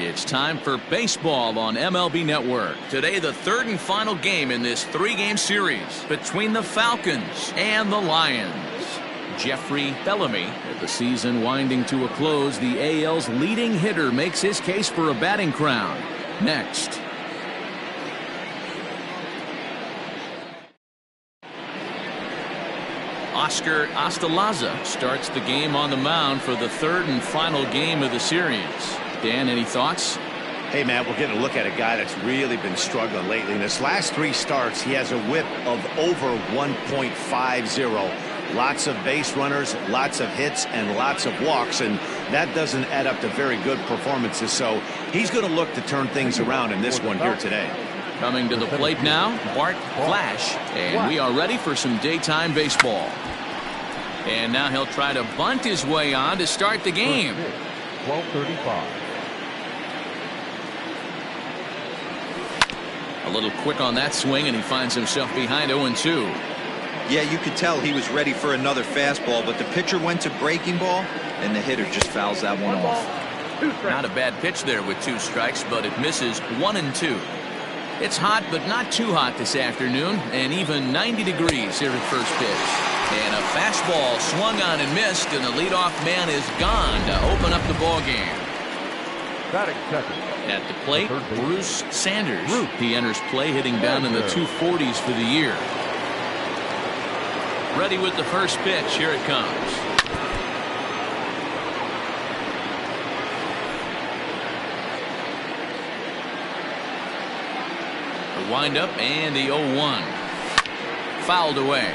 It's time for baseball on MLB Network. Today, the third and final game in this three-game series between the Falcons and the Lions. Jeffrey Bellamy, with the season winding to a close, the AL's leading hitter makes his case for a batting crown. Next. Oscar Ostalaza starts the game on the mound for the third and final game of the series. Dan, any thoughts? Hey, Matt, we're getting a look at a guy that's really been struggling lately. In his last three starts, he has a whip of over 1.50. Lots of base runners, lots of hits, and lots of walks, and that doesn't add up to very good performances. So he's going to look to turn things around in this one here today. Coming to the plate now, Bart Flash, and we are ready for some daytime baseball. And now he'll try to bunt his way on to start the game. 12:35. A little quick on that swing, and he finds himself behind 0-2. Yeah, you could tell he was ready for another fastball, but the pitcher went to breaking ball, and the hitter just fouls that one off. Not a bad pitch there with 2 strikes, but it misses 1-2. It's hot, but not too hot this afternoon, and even 90 degrees here at first pitch. And a fastball swung on and missed, and the leadoff man is gone to open up the ball game. Batting second. At the plate, Bruce Sanders. He enters play hitting down in the 240s for the year. Ready with the first pitch. Here it comes. The windup and the 0-1. Fouled away.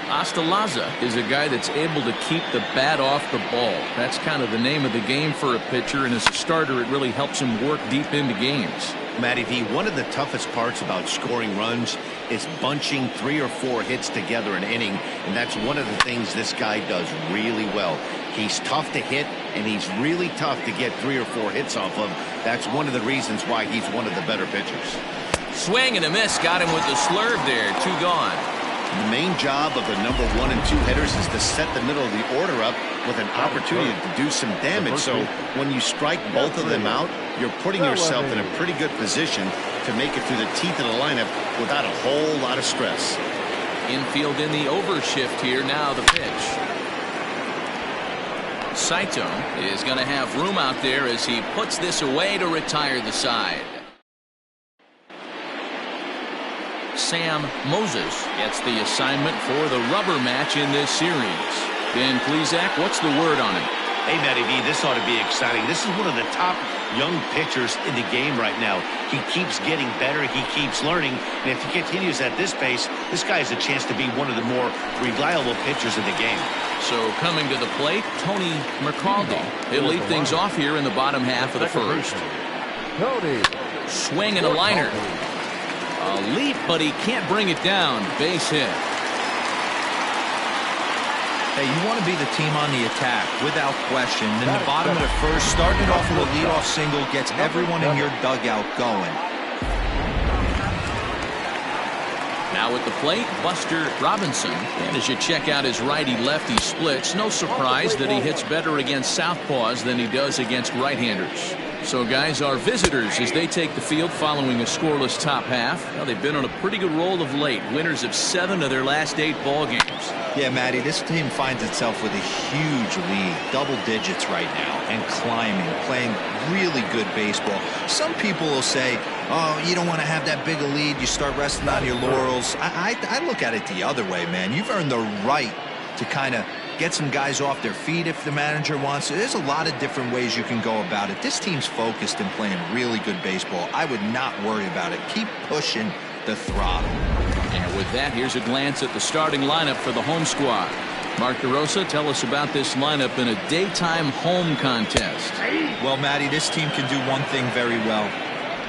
Ostalaza is a guy that's able to keep the bat off the ball. That's kind of the name of the game for a pitcher, and as a starter, it really helps him work deep into games. Matty V, one of the toughest parts about scoring runs is bunching 3 or 4 hits together an inning, and that's one of the things this guy does really well. He's tough to hit, and he's really tough to get 3 or 4 hits off of. That's one of the reasons why he's one of the better pitchers. Swing and a miss. Got him with the slurve there. 2 gone. The main job of the number 1 and 2 hitters is to set the middle of the order up with an opportunity to do some damage. So when you strike both of them out, you're putting yourself in a pretty good position to make it through the teeth of the lineup without a whole lot of stress. Infield in the overshift here. Now the pitch. Saito is going to have room out there as he puts this away to retire the side. Sam Moses gets the assignment for the rubber match in this series. Ben Plesac, what's the word on him? Hey, Matty V, this ought to be exciting. This is one of the top young pitchers in the game right now. He keeps getting better. He keeps learning. And if he continues at this pace, this guy has a chance to be one of the more reliable pitchers in the game. So coming to the plate, Tony McCaldy. He'll lead things off here in the bottom half of the first. Swing and a liner. A leap, but he can't bring it down. Base hit. Hey, you want to be the team on the attack, without question. In the bottom of the first, starting off with a leadoff single gets everyone in your dugout going. Now at the plate, Buster Robinson. And as you check out his righty-lefty splits, no surprise that he hits better against southpaws than he does against right-handers. So, guys, our visitors, as they take the field following a scoreless top half, well, they've been on a pretty good roll of late. Winners of 7 of their last 8 ball games. Yeah, Matty, this team finds itself with a huge lead, double digits right now, and climbing, playing really good baseball. Some people will say, oh, you don't want to have that big a lead. You start resting on your laurels. I look at it the other way, man. You've earned the right to kind of get some guys off their feet if the manager wants to. There's a lot of different ways you can go about it. This team's focused and playing really good baseball. I would not worry about it. Keep pushing the throttle. And with that, here's a glance at the starting lineup for the home squad. Mark DeRosa, tell us about this lineup in a daytime home contest. Well, Matty, this team can do one thing very well.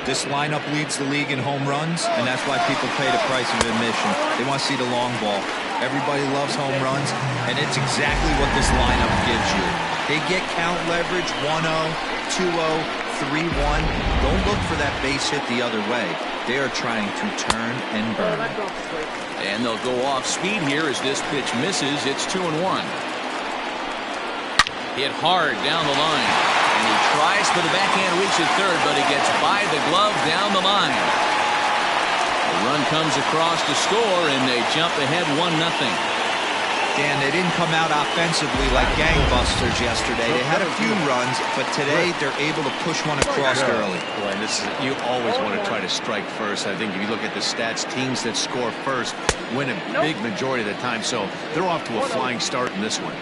This lineup leads the league in home runs, and that's why people pay the price of admission. They want to see the long ball. Everybody loves home runs, and it's exactly what this lineup gives you. They get count leverage 1-0, 2-0, 3-1. Don't look for that base hit the other way. They are trying to turn and burn. And they'll go off speed here as this pitch misses. It's 2-1. Hit hard down the line, and he Tries for the backhand reach at third, but he gets by the glove down the line. The run comes across to score, and they jump ahead 1-0. Dan, they didn't come out offensively like gangbusters yesterday. They had a few runs, but today they're able to push one across early. Boy, you always want to try to strike first. I think if you look at the stats, teams that score first win a big majority of the time. So they're off to a flying start in this one.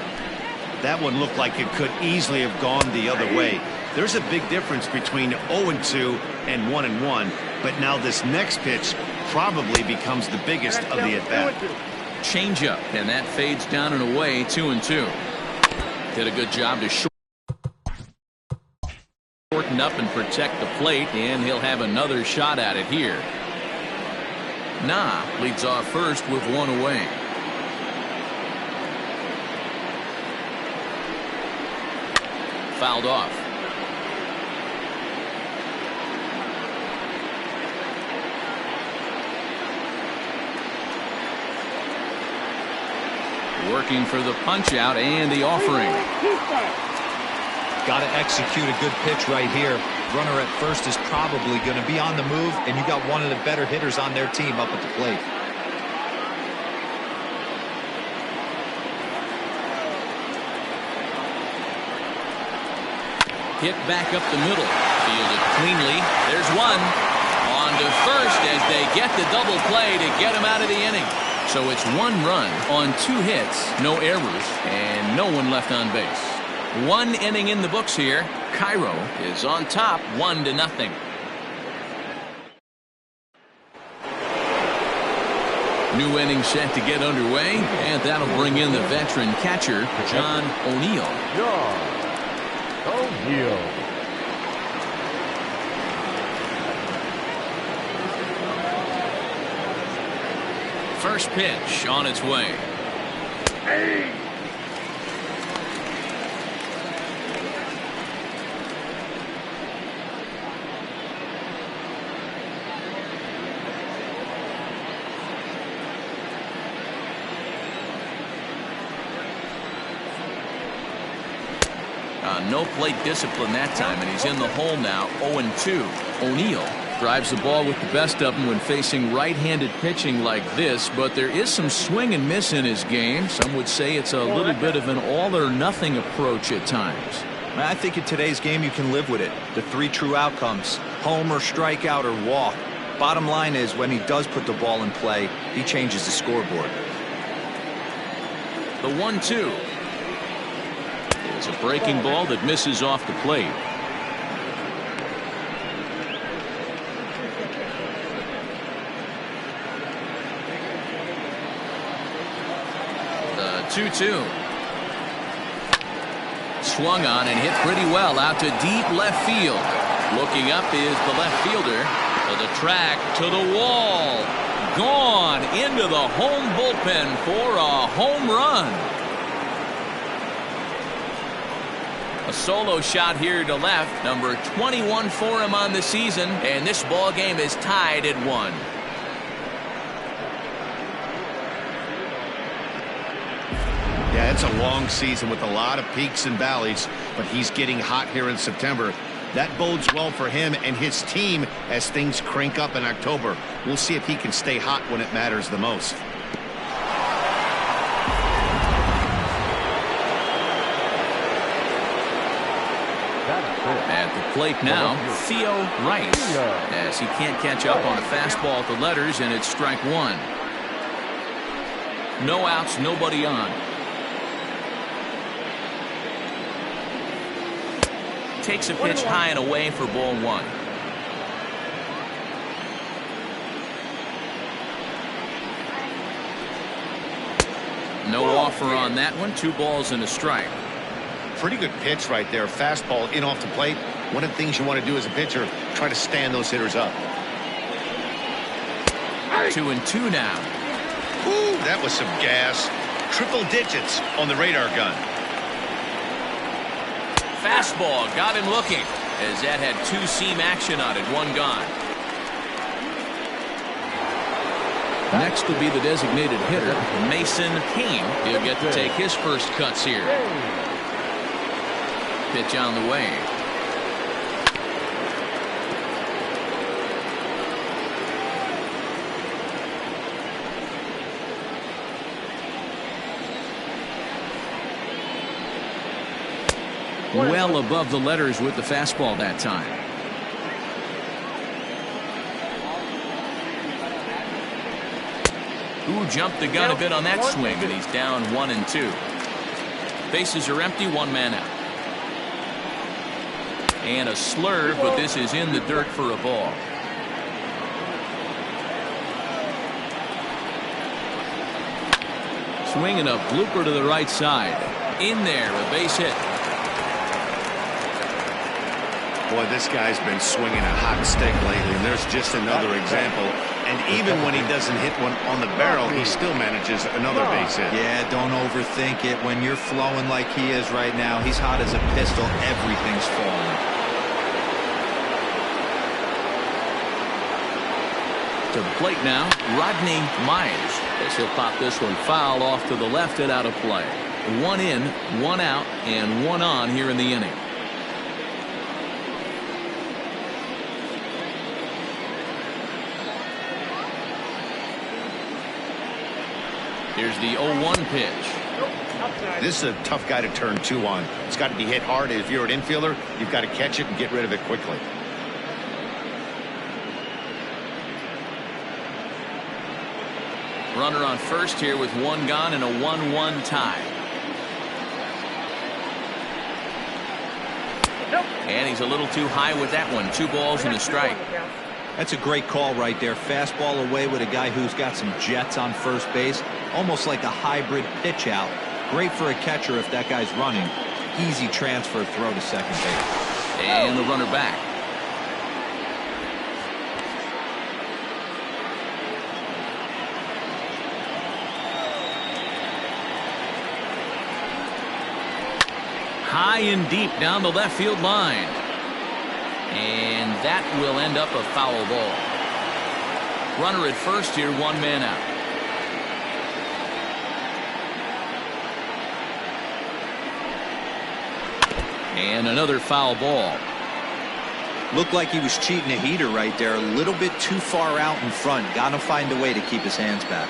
That one looked like it could easily have gone the other way. There's a big difference between 0-2 and 1-1, but now this next pitch probably becomes the biggest of the at-bat. Changeup, and that fades down and away. 2-2. Did a good job to shorten up and protect the plate, and he'll have another shot at it here. Nah leads off first with one away. Fouled off. Working for the punch out and the offering. Got to execute a good pitch right here. Runner at first is probably going to be on the move, and you got one of the better hitters on their team up at the plate. Hit back up the middle. Fielded cleanly. There's one. On to first as they get the double play to get him out of the inning. So it's 1 run on 2 hits, no errors, and no one left on base. 1 inning in the books here. Cairo is on top 1-0. New inning set to get underway, and that'll bring in the veteran catcher, John O'Neill. John O'Neill. First pitch on its way. No plate discipline that time, and he's in the hole now. 0-2. O'Neill drives the ball with the best of them when facing right-handed pitching like this, but there is some swing and miss in his game. Some would say it's a little bit of an all-or-nothing approach at times. I think in today's game you can live with it. The 3 true outcomes: homer, strikeout, or walk. Bottom line is, when he does put the ball in play, he changes the scoreboard. The 1-2. It's a breaking ball that misses off the plate. The 2-2. Swung on and hit pretty well out to deep left field. Looking up is the left fielder. To the track, to the wall. Gone into the home bullpen for a home run. A solo shot here to left, number 21 for him on the season, and this ball game is tied at 1. Yeah, it's a long season with a lot of peaks and valleys, but he's getting hot here in September. That bodes well for him and his team as things crank up in October. We'll see if he can stay hot when it matters the most. At the plate now, Theo Rice, as he can't catch up on a fastball at the letters, and it's strike 1. No outs, nobody on. Takes a pitch high and away for ball 1. No offer on that one. 2 balls and a strike. Pretty good pitch right there. Fastball in off the plate. One of the things you want to do as a pitcher, try to stand those hitters up. 2-2 now. Ooh, that was some gas. Triple digits on the radar gun. Fastball got him looking, as that had 2-seam action on it. 1 gone. Next will be the designated hitter, Mason Kane. He'll get to take his first cuts here. Pitch on the way. Well above the letters with the fastball that time. Who jumped the gun a bit on that swing, and he's down 1-2. Bases are empty, one man out. And a slurve, but this is in the dirt for a ball. Swinging a blooper to the right side. In there, a base hit. Boy, this guy's been swinging a hot stick lately, and there's just another example. And even when he doesn't hit one on the barrel, he still manages another base hit. Yeah, don't overthink it. When you're flowing like he is right now, he's hot as a pistol. Everything's falling. To the plate now, Rodney Myers. Guess he'll pop this one foul off to the left and out of play. 1 in, 1 out, and 1 on here in the inning. Here's the 0-1 pitch. This is a tough guy to turn 2 on. It's got to be hit hard. If you're an infielder, you've got to catch it and get rid of it quickly. Runner on first here with 1 gone and a 1-1 tie. And he's a little too high with that one. 2 balls and a strike. That's a great call right there. Fastball away with a guy who's got some jets on first base. Almost like a hybrid pitch out. Great for a catcher if that guy's running. Easy transfer throw to second base. And the runner back. High and deep down the left field line. And that will end up a foul ball. Runner at first here, 1 man out. And another foul ball. Looked like he was cheating a heater right there. A little bit too far out in front. Got to find a way to keep his hands back.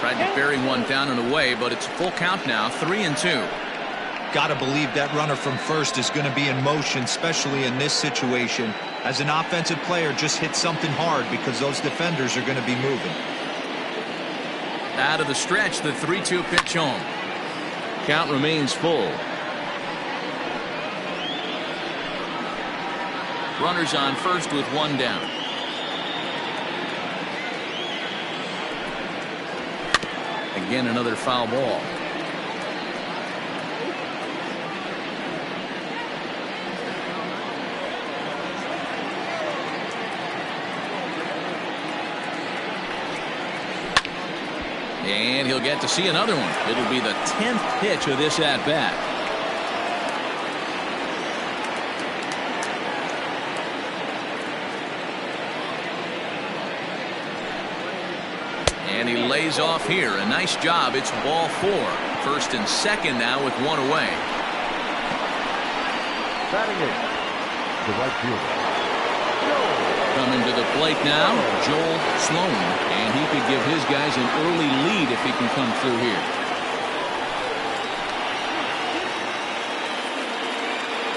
Tried to bury one down and away, but it's a full count now, 3-2. Got to believe that runner from first is going to be in motion, especially in this situation. As an offensive player, just hit something hard because those defenders are going to be moving. Out of the stretch, the 3-2 pitch home. Count remains full. Runners on first with 1 down. Again, another foul ball. And he'll get to see another one. It'll be the 10th pitch of this at-bat. And he lays off here. A nice job. It's ball 4. First and second now with 1 away. Batting it, the right fielder. Coming to the plate now, Joel Sloan. And he could give his guys an early lead if he can come through here.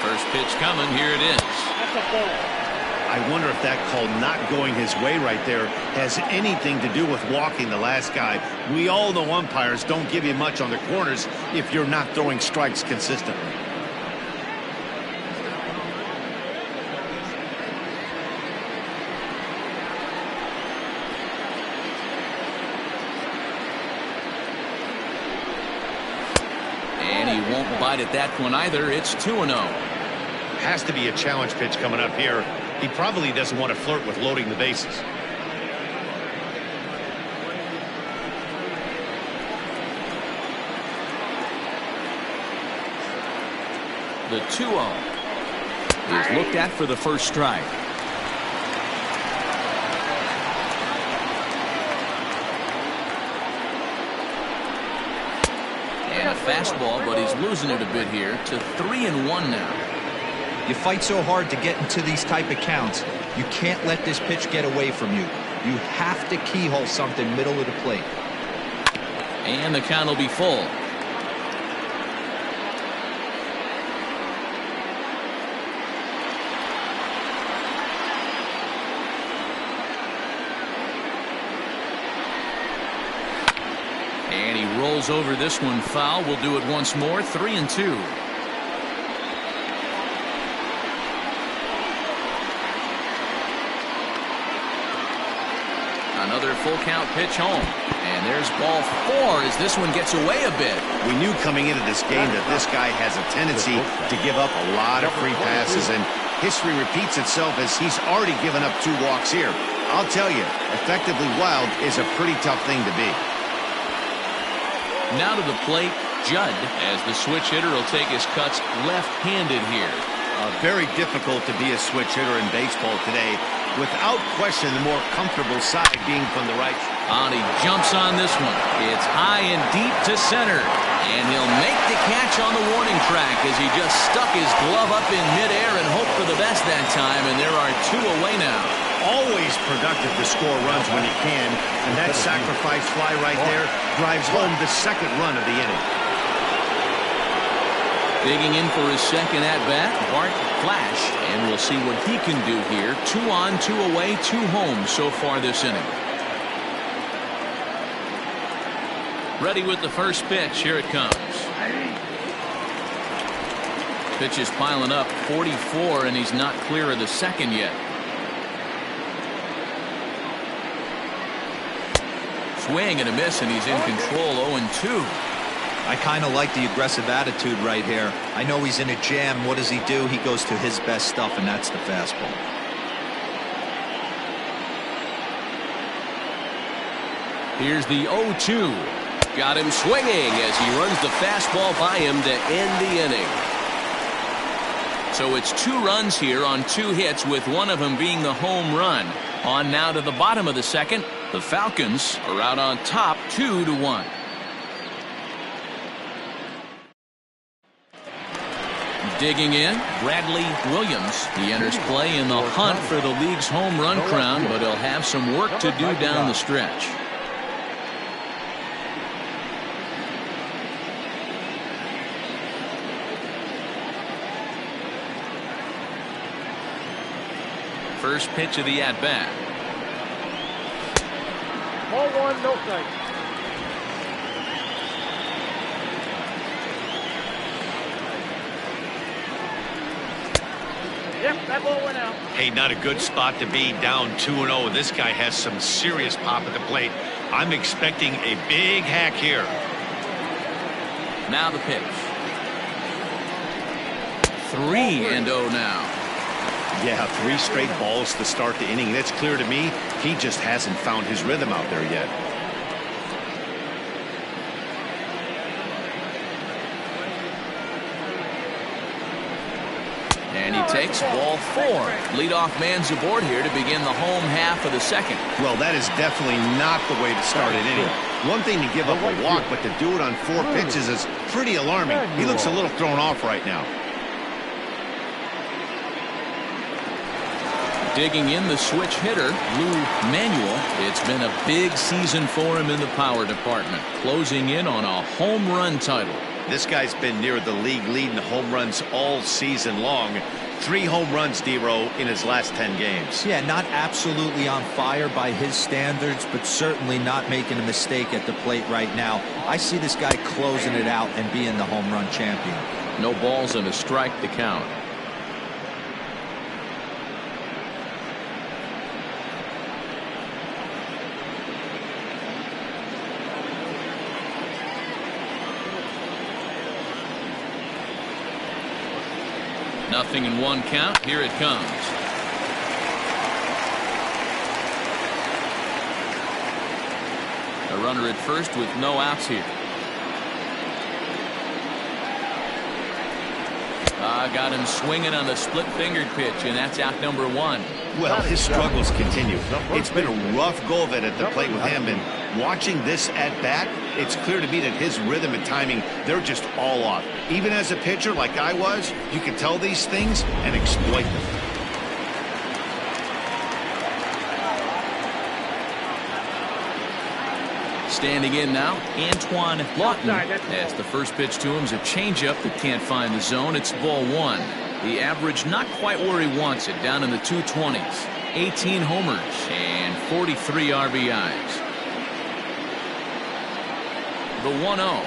First pitch coming. Here it is. I wonder if that call not going his way right there has anything to do with walking the last guy. We all know umpires don't give you much on the corners if you're not throwing strikes consistently. And he won't bite at that one either. It's 2-0. Has to be a challenge pitch coming up here. He probably doesn't want to flirt with loading the bases. The 2-0 is looked at for the first strike. And a fastball, but he's losing it a bit here to 3-1 now. You fight so hard to get into these type of counts. You can't let this pitch get away from you. You have to keyhole something middle of the plate. And the count will be full. And he rolls over this one foul. We'll do it once more. 3-2. Another full count pitch home. And there's ball 4 as this one gets away a bit. We knew coming into this game that this guy has a tendency to give up a lot of free passes, and history repeats itself as he's already given up 2 walks here. I'll tell you, effectively wild is a pretty tough thing to be. Now to the plate, Judd, as the switch hitter will take his cuts left-handed here. Very difficult to be a switch hitter in baseball today. Without question, the more comfortable side being from the right. And he jumps on this one. It's high and deep to center. And he'll make the catch on the warning track as he just stuck his glove up in midair and hoped for the best that time. And there are 2 away now. Always productive to score runs when you can, and that sacrifice fly right there drives home the second run of the inning. Digging in for his second at-bat, Bart Flash, and we'll see what he can do here. 2 on, 2 away, 2 home so far this inning. Ready with the first pitch. Here it comes. Pitch is piling up, 44, and he's not clear of the second yet. Swing and a miss, and he's in control. 0-2. I kind of like the aggressive attitude right here. I know he's in a jam. What does he do? He goes to his best stuff, and that's the fastball. Here's the 0-2. Got him swinging as he runs the fastball by him to end the inning. So it's 2 runs here on 2 hits, with one of them being the home run. On now to the bottom of the second. The Falcons are out on top 2-1. Digging in, Bradley Williams. He enters play in the hunt for the league's home run crown, but he'll have some work to do down the stretch. First pitch of the at-bat. Ball 1, no strike. Yep, that ball went out. Hey, not a good spot to be, down 2-0. This guy has some serious pop at the plate. I'm expecting a big hack here. Now the pitch. 3-0 now. Yeah, 3 straight balls to start the inning. That's clear to me. He just hasn't found his rhythm out there yet. And he takes ball 4. Leadoff man's aboard here to begin the home half of the second. Well, that is definitely not the way to start an inning. One thing to give up a walk, but to do it on 4 pitches is pretty alarming. He looks a little thrown off right now. Digging in, the switch hitter, Lou Manuel. It's been a big season for him in the power department, closing in on a home run title. This guy's been near the league lead in home runs all season long. 3 home runs, D-Row, in his last 10 games. Yeah, not absolutely on fire by his standards, but certainly not making a mistake at the plate right now. I see this guy closing it out and being the home run champion. No balls and a strike to count. Nothing in 1 count. Here it comes. A runner at first with no outs here. Got him swinging on the split-fingered pitch, and that's out number 1. Well, his struggles continue. It's been a rough go of it at the plate with him, and watching this at-bat, it's clear to me that his rhythm and timing, they're just all off. Even as a pitcher like I was, you can tell these things and exploit them. Standing in now, Antoine Lawton. As the first pitch to him is a changeup that can't find the zone. It's ball one. The average not quite where he wants it, down in the 220s. 18 homers and 43 RBIs. The 1-0.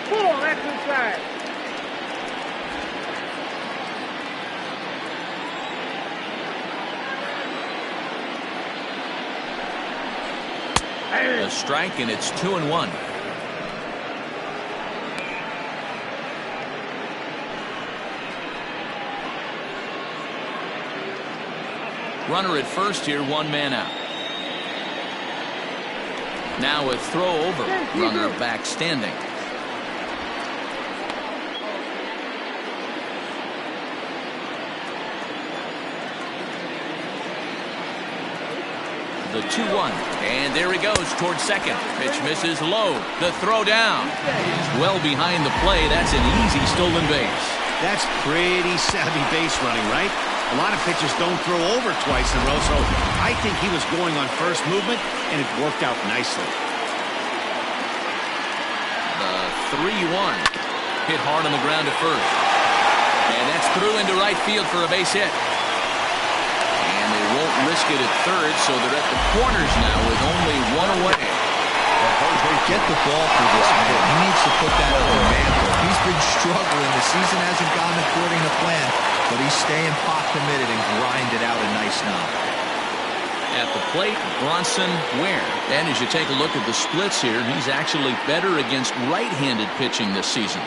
Pull, that's inside. A strike, and it's 2-1. Runner at first here, one man out. Now a throw over. Runner back standing. The 2-1, and there he goes towards second. Pitch misses low. The throw down is well behind the play. That's an easy stolen base. That's pretty savvy base running, right? A lot of pitchers don't throw over twice in a row, so I think he was going on first movement, and it worked out nicely. The 3-1, hit hard on the ground at first, and that's through into right field for a base hit. Won't risk it at third, so they're at the corners now with only one away. Get the ball for this man. He needs to put that on the mantle. He's been struggling. The season hasn't gone according to plan, but he's staying pot committed and grinded out a nice knock. At the plate, Bronson Ware. And as you take a look at the splits here, he's actually better against right-handed pitching this season.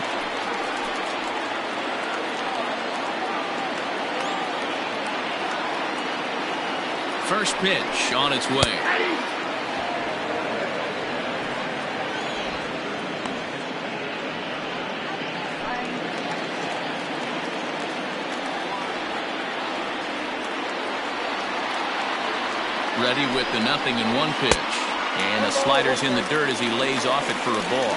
First pitch on its way. Ready with the 0-1 pitch. And the slider's in the dirt as he lays off it for a ball.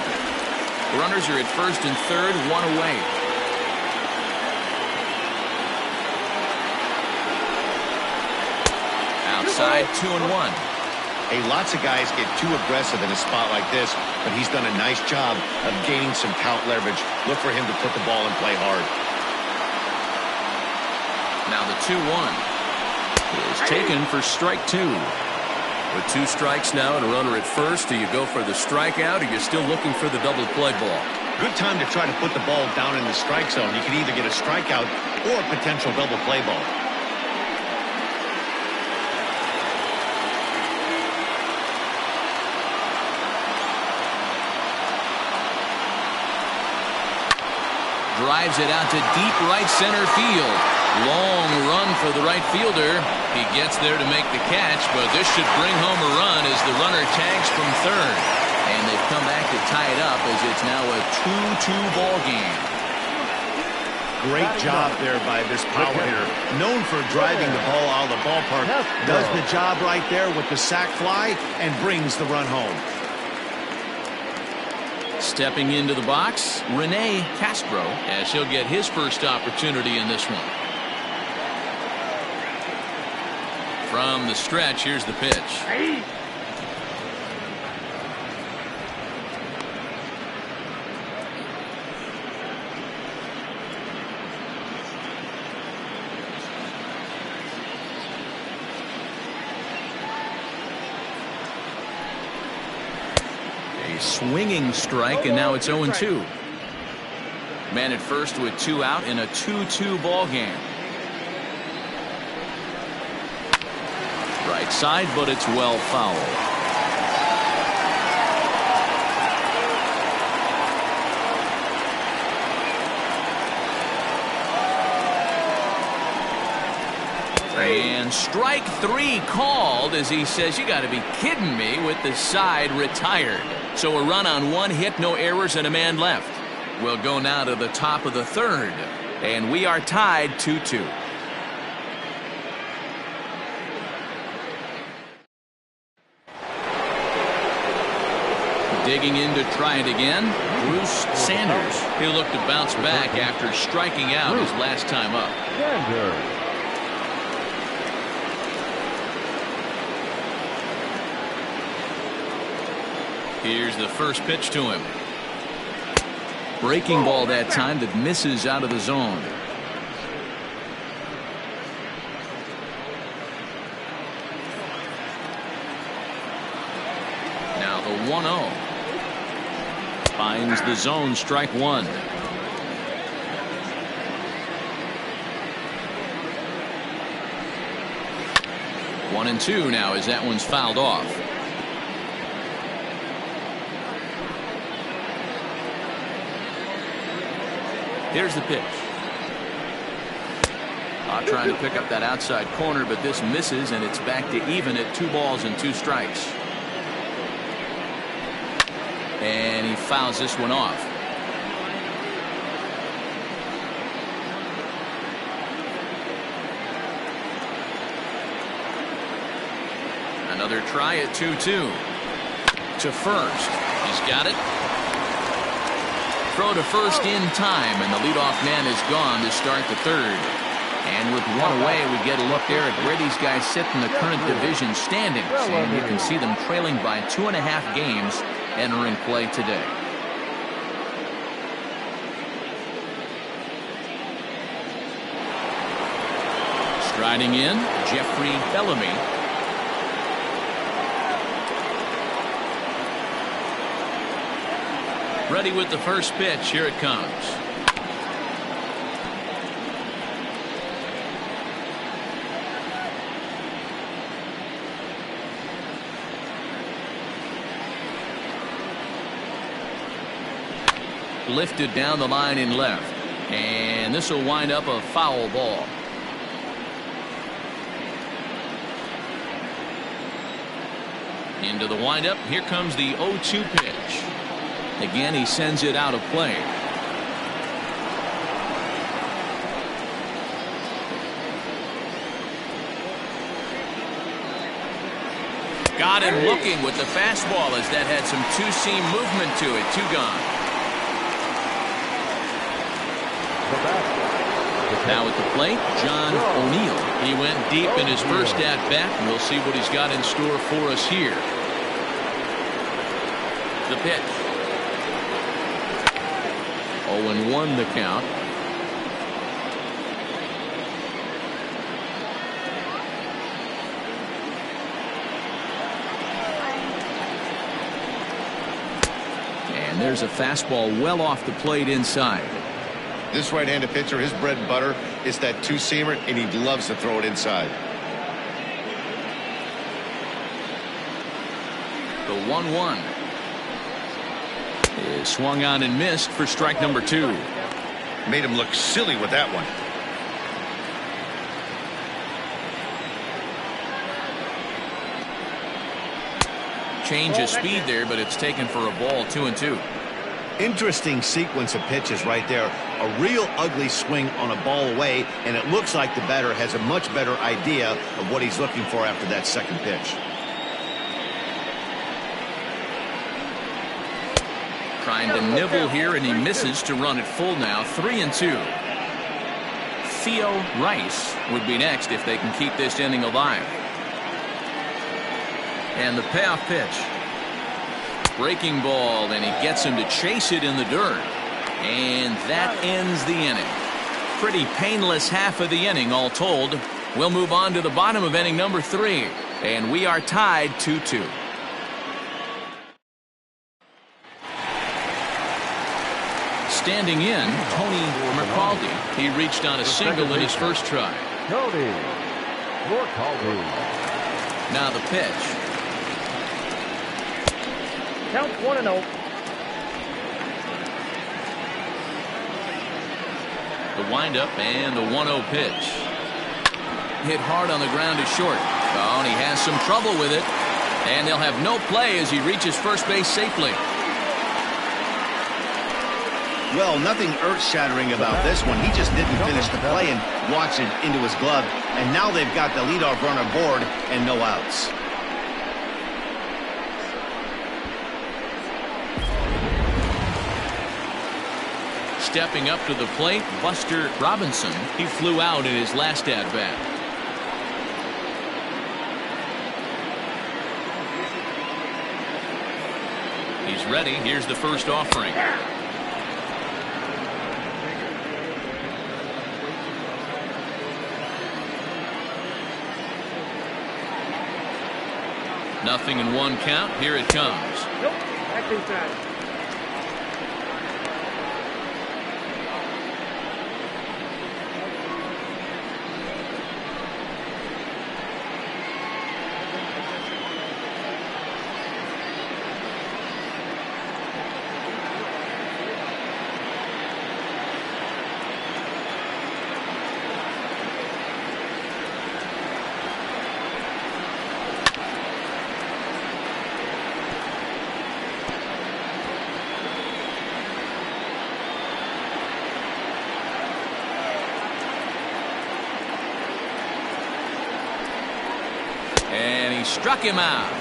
Runners are at first and third, one away. Outside, 2-1. Hey, lots of guys get too aggressive in a spot like this, but he's done a nice job of gaining some count leverage. Look for him to put the ball and play hard. Now the 2-1 is taken for strike two. With two strikes now and a runner at first, do you go for the strikeout, or you're still looking for the double play ball? Good time to try to put the ball down in the strike zone. You can either get a strikeout or a potential double play ball. Drives it out to deep right center field. Long run for the right fielder. He gets there to make the catch, but this should bring home a run as the runner tags from third. And they've come back to tie it up as it's now a 2-2 ball game. Great job there by this power hitter. Known for driving the ball out of the ballpark. Does the job right there with the sac fly and brings the run home. Stepping into the box, Rene Castro, as he'll get his first opportunity in this one. From the stretch, here's the pitch. A swinging strike, and now it's 0-2. Man at first with two out in a 2-2 ball game. Right side, but it's well fouled. And strike three called as he says, you got to be kidding me, with the side retired. So a run on one hit, no errors, and a man left. We'll go now to the top of the third, and we are tied 2-2. Digging in to try it again, Bruce Sanders. He'll look to bounce back after striking out his last time up. Here's the first pitch to him. Breaking ball that time that misses out of the zone. Now the 1-0. Finds the zone, strike one. 1-2 now as that one's fouled off. Here's the pitch. Trying to pick up that outside corner, but this misses, and it's back to even at 2 balls and 2 strikes. And he fouls this one off. Another try at 2-2. To first. He's got it. Throw to first in time, and the leadoff man is gone to start the third. And with one away, we get a look there at where these guys sit in the current division standings. And you can see them trailing by 2.5 games entering play today. Striding in, Jeffrey Bellamy. Ready with the first pitch. Here it comes. Lifted down the line in left. And this will wind up a foul ball. Into the windup. Here comes the 0-2 pitch. Again, he sends it out of play. Got him looking with the fastball as that had some two-seam movement to it. 2 gone. Now at the plate, John O'Neill. He went deep in his first at-bat, and we'll see what he's got in store for us here. The pitch. 0-1 the count. And there's a fastball well off the plate inside. This right-handed pitcher, his bread and butter is that two-seamer, and he loves to throw it inside. The 1-1 is swung on and missed for strike number 2. Made him look silly with that one. Change of speed there, but it's taken for a ball. 2-2. Interesting sequence of pitches right there. A real ugly swing on a ball away, and it looks like the batter has a much better idea of what he's looking for after that second pitch. Trying to nibble here, and he misses to run it full now. 3-2. Theo Rice would be next if they can keep this inning alive. And the payoff pitch. Breaking ball, and he gets him to chase it in the dirt. And that ends the inning. Pretty painless half of the inning, all told. We'll move on to the bottom of inning number 3. And we are tied 2-2. Standing in, Tony McCaldy. He reached on a single in his first try. Tony McCaldy. Now the pitch. Count 1-0. The windup and the 1-0 pitch. Hit hard on the ground to short. Oh, and he has some trouble with it. And they'll have no play as he reaches first base safely. Well, nothing earth-shattering about this one. He just didn't finish the play and watched it into his glove. And now they've got the leadoff runner aboard and no outs. Stepping up to the plate, Buster Robinson. He flew out in his last at-bat. He's ready. Here's the first offering. Nothing in one count. Here it comes. Nope. Back inside. And he struck him out.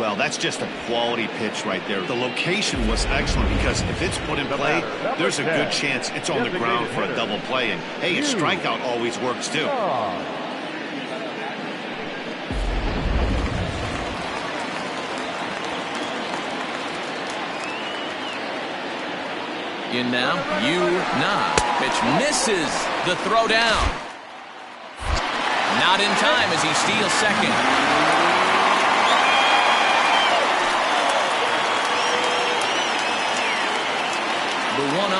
Well, that's just a quality pitch right there. The location was excellent because if it's put in play, there's a good chance it's on the ground for a double play. And, hey, a strikeout always works, too. In now, pitch misses the throw down. Not in time as he steals second. The 1-0.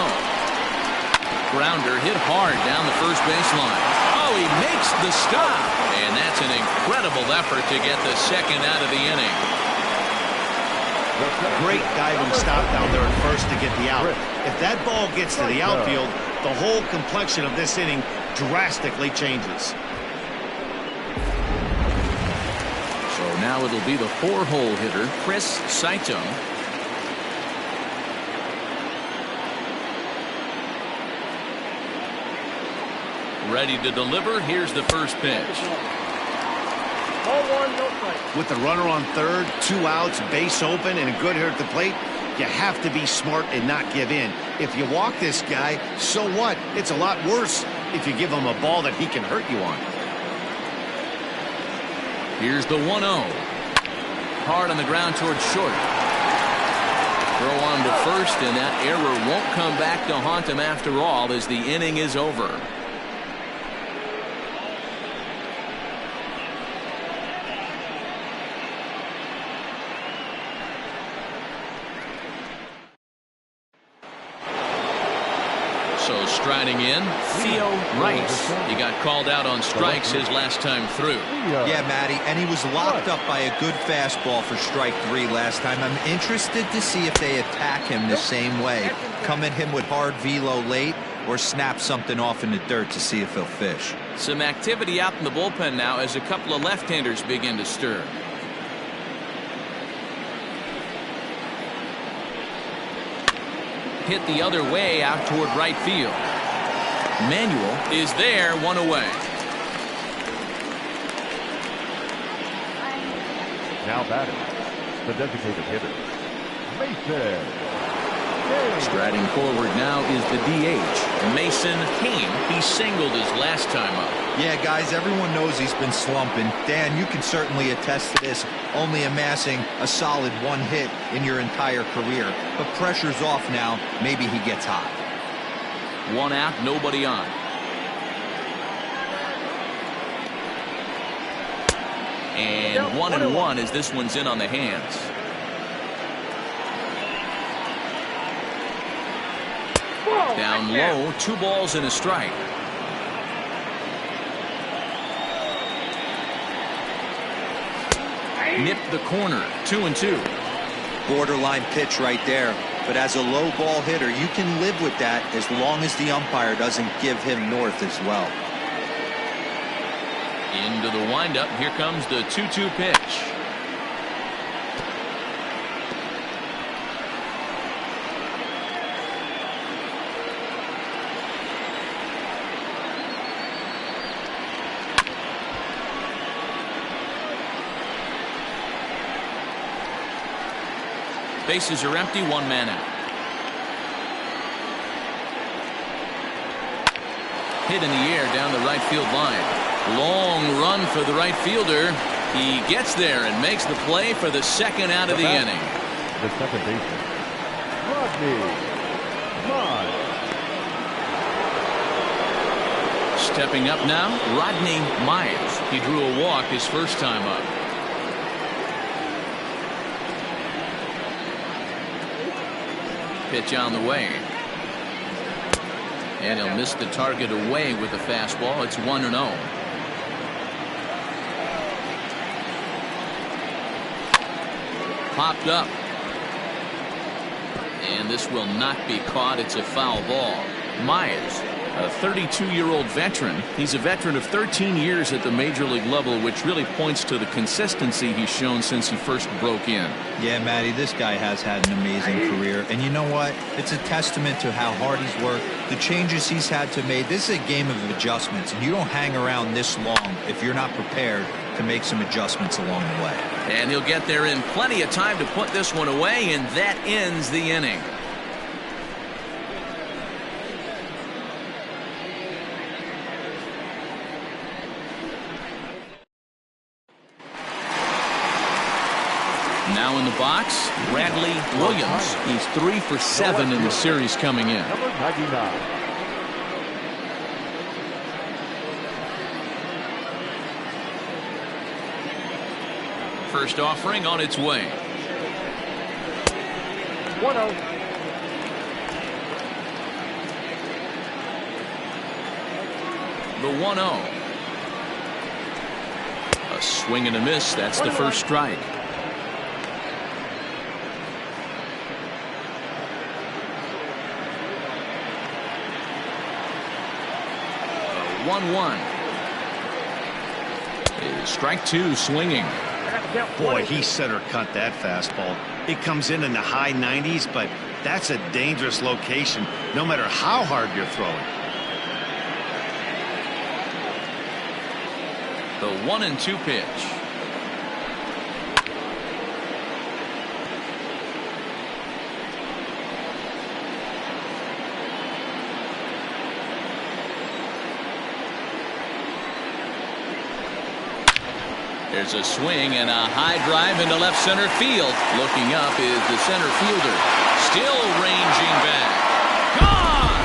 Grounder hit hard down the first baseline. Oh, he makes the stop. And that's an incredible effort to get the second out of the inning. Great diving stop down there at first to get the out. If that ball gets to the outfield, the whole complexion of this inning drastically changes. So now it'll be the 4-hole hitter, Chris Saito. Ready to deliver. Here's the first pitch. Ball one, no strike. With the runner on third, 2 outs, base open, and a good hitter at the plate, you have to be smart and not give in. If you walk this guy, so what? It's a lot worse if you give him a ball that he can hurt you on. Here's the 1-0. Hard on the ground towards short. Throw on to first, and that error won't come back to haunt him after all as the inning is over. So striding in, Theo Rice. He got called out on strikes his last time through. Yeah, Matty, and he was locked up by a good fastball for strike 3 last time. I'm interested to see if they attack him the same way. Come at him with hard velo late or snap something off in the dirt to see if he'll fish. Some activity out in the bullpen now as a couple of left-handers begin to stir. Hit the other way out toward right field. Manuel is there, 1 away. Now batting, the designated hitter, Mason. Striding forward now is the DH, Mason Kane. He singled his last time up. Yeah, guys, everyone knows he's been slumping. Dan, you can certainly attest to this, only amassing a solid 1 hit in your entire career. But pressure's off now. Maybe he gets hot. 1 out, nobody on. And 1-1 as this one's in on the hands. Down low, 2 balls and a strike. Nipped the corner, 2-2. Borderline pitch right there. But as a low ball hitter, you can live with that as long as the umpire doesn't give him north as well. Into the windup. Here comes the 2-2 pitch. Bases are empty, 1 man out. Hit in the air down the right field line. Long run for the right fielder. He gets there and makes the play for the second out of the inning. The second baseman, Rodney Miles. Stepping up now, Rodney Miles. He drew a walk his first time up. Pitch on the way. And he'll miss the target away with the fastball. It's 1-0. Popped up. And this will not be caught. It's a foul ball. Myers, a 32-year-old veteran. He's a veteran of 13 years at the major league level, which really points to the consistency he's shown since he first broke in. Yeah, Matty, this guy has had an amazing career. And you know what? It's a testament to how hard he's worked, the changes he's had to make. This is a game of adjustments, and you don't hang around this long if you're not prepared to make some adjustments along the way. And he'll get there in plenty of time to put this one away, and that ends the inning. Now in the box, Bradley Williams. He's 3 for 7 in the series coming in. Number 99. First offering on its way. 1-0. The 1-0. A swing and a miss. That's the first strike. 1-1. Strike two, swinging. Boy, he center cut that fastball. It comes in the high 90s, but that's a dangerous location no matter how hard you're throwing. The 1-2 pitch. There's a swing and a high drive into left center field. Looking up is the center fielder. Still ranging back. Gone!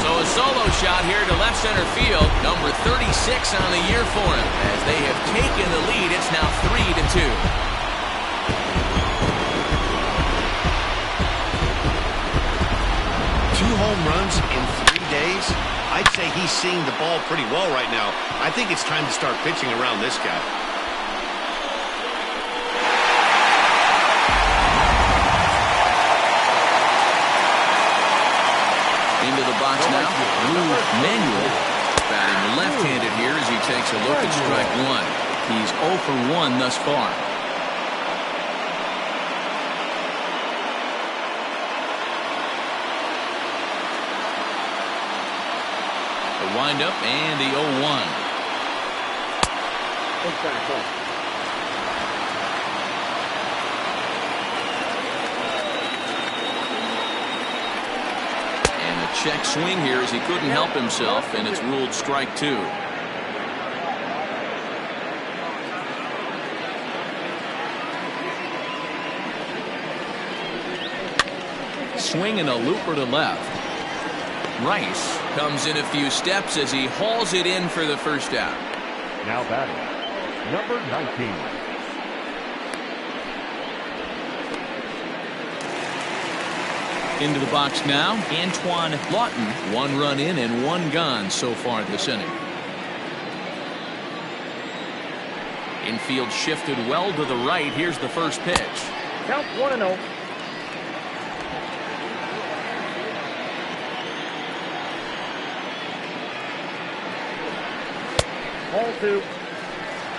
So a solo shot here to left center field. Number 36 on the year for him. As they have taken the lead, it's now 3-2. 2 home runs in 3 days. I'd say he's seeing the ball pretty well right now. I think it's time to start pitching around this guy. Into the box now. Lou Manuel batting left-handed here as he takes a look at strike one. He's 0 for 1 thus far. Wind up and the 0-1. And a check swing here as he couldn't help himself, and it's ruled strike two. Swing and a looper to left. Rice comes in a few steps as he hauls it in for the first out. Now batting, number 19. Into the box now, Antoine Lawton. 1 run in and 1 gone so far this inning. Infield shifted well to the right. Here's the first pitch. Count 1-0.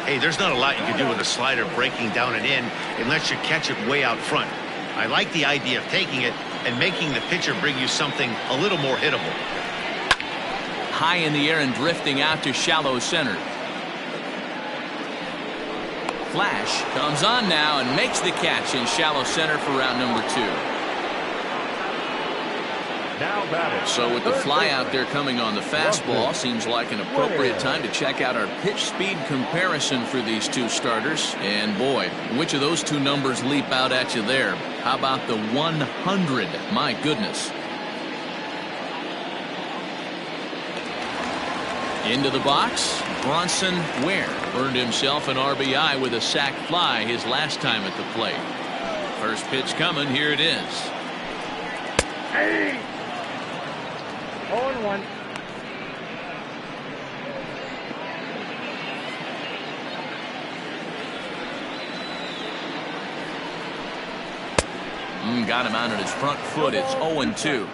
Hey, there's not a lot you can do with a slider breaking down and in unless you catch it way out front. I like the idea of taking it and making the pitcher bring you something a little more hittable. High in the air and drifting out to shallow center. Flash comes on now and makes the catch in shallow center for round number 2. Now batting. So with the Third fly baseman. out there coming on the fastball, seems like an appropriate time to check out our pitch speed comparison for these two starters. And boy, which of those two numbers leap out at you there? How about the 100? My goodness. Into the box, Bronson Ware earned himself an RBI with a sac fly his last time at the plate. First pitch coming, here it is. Hey! 0-1. Got him out on his front foot. It's 0-2.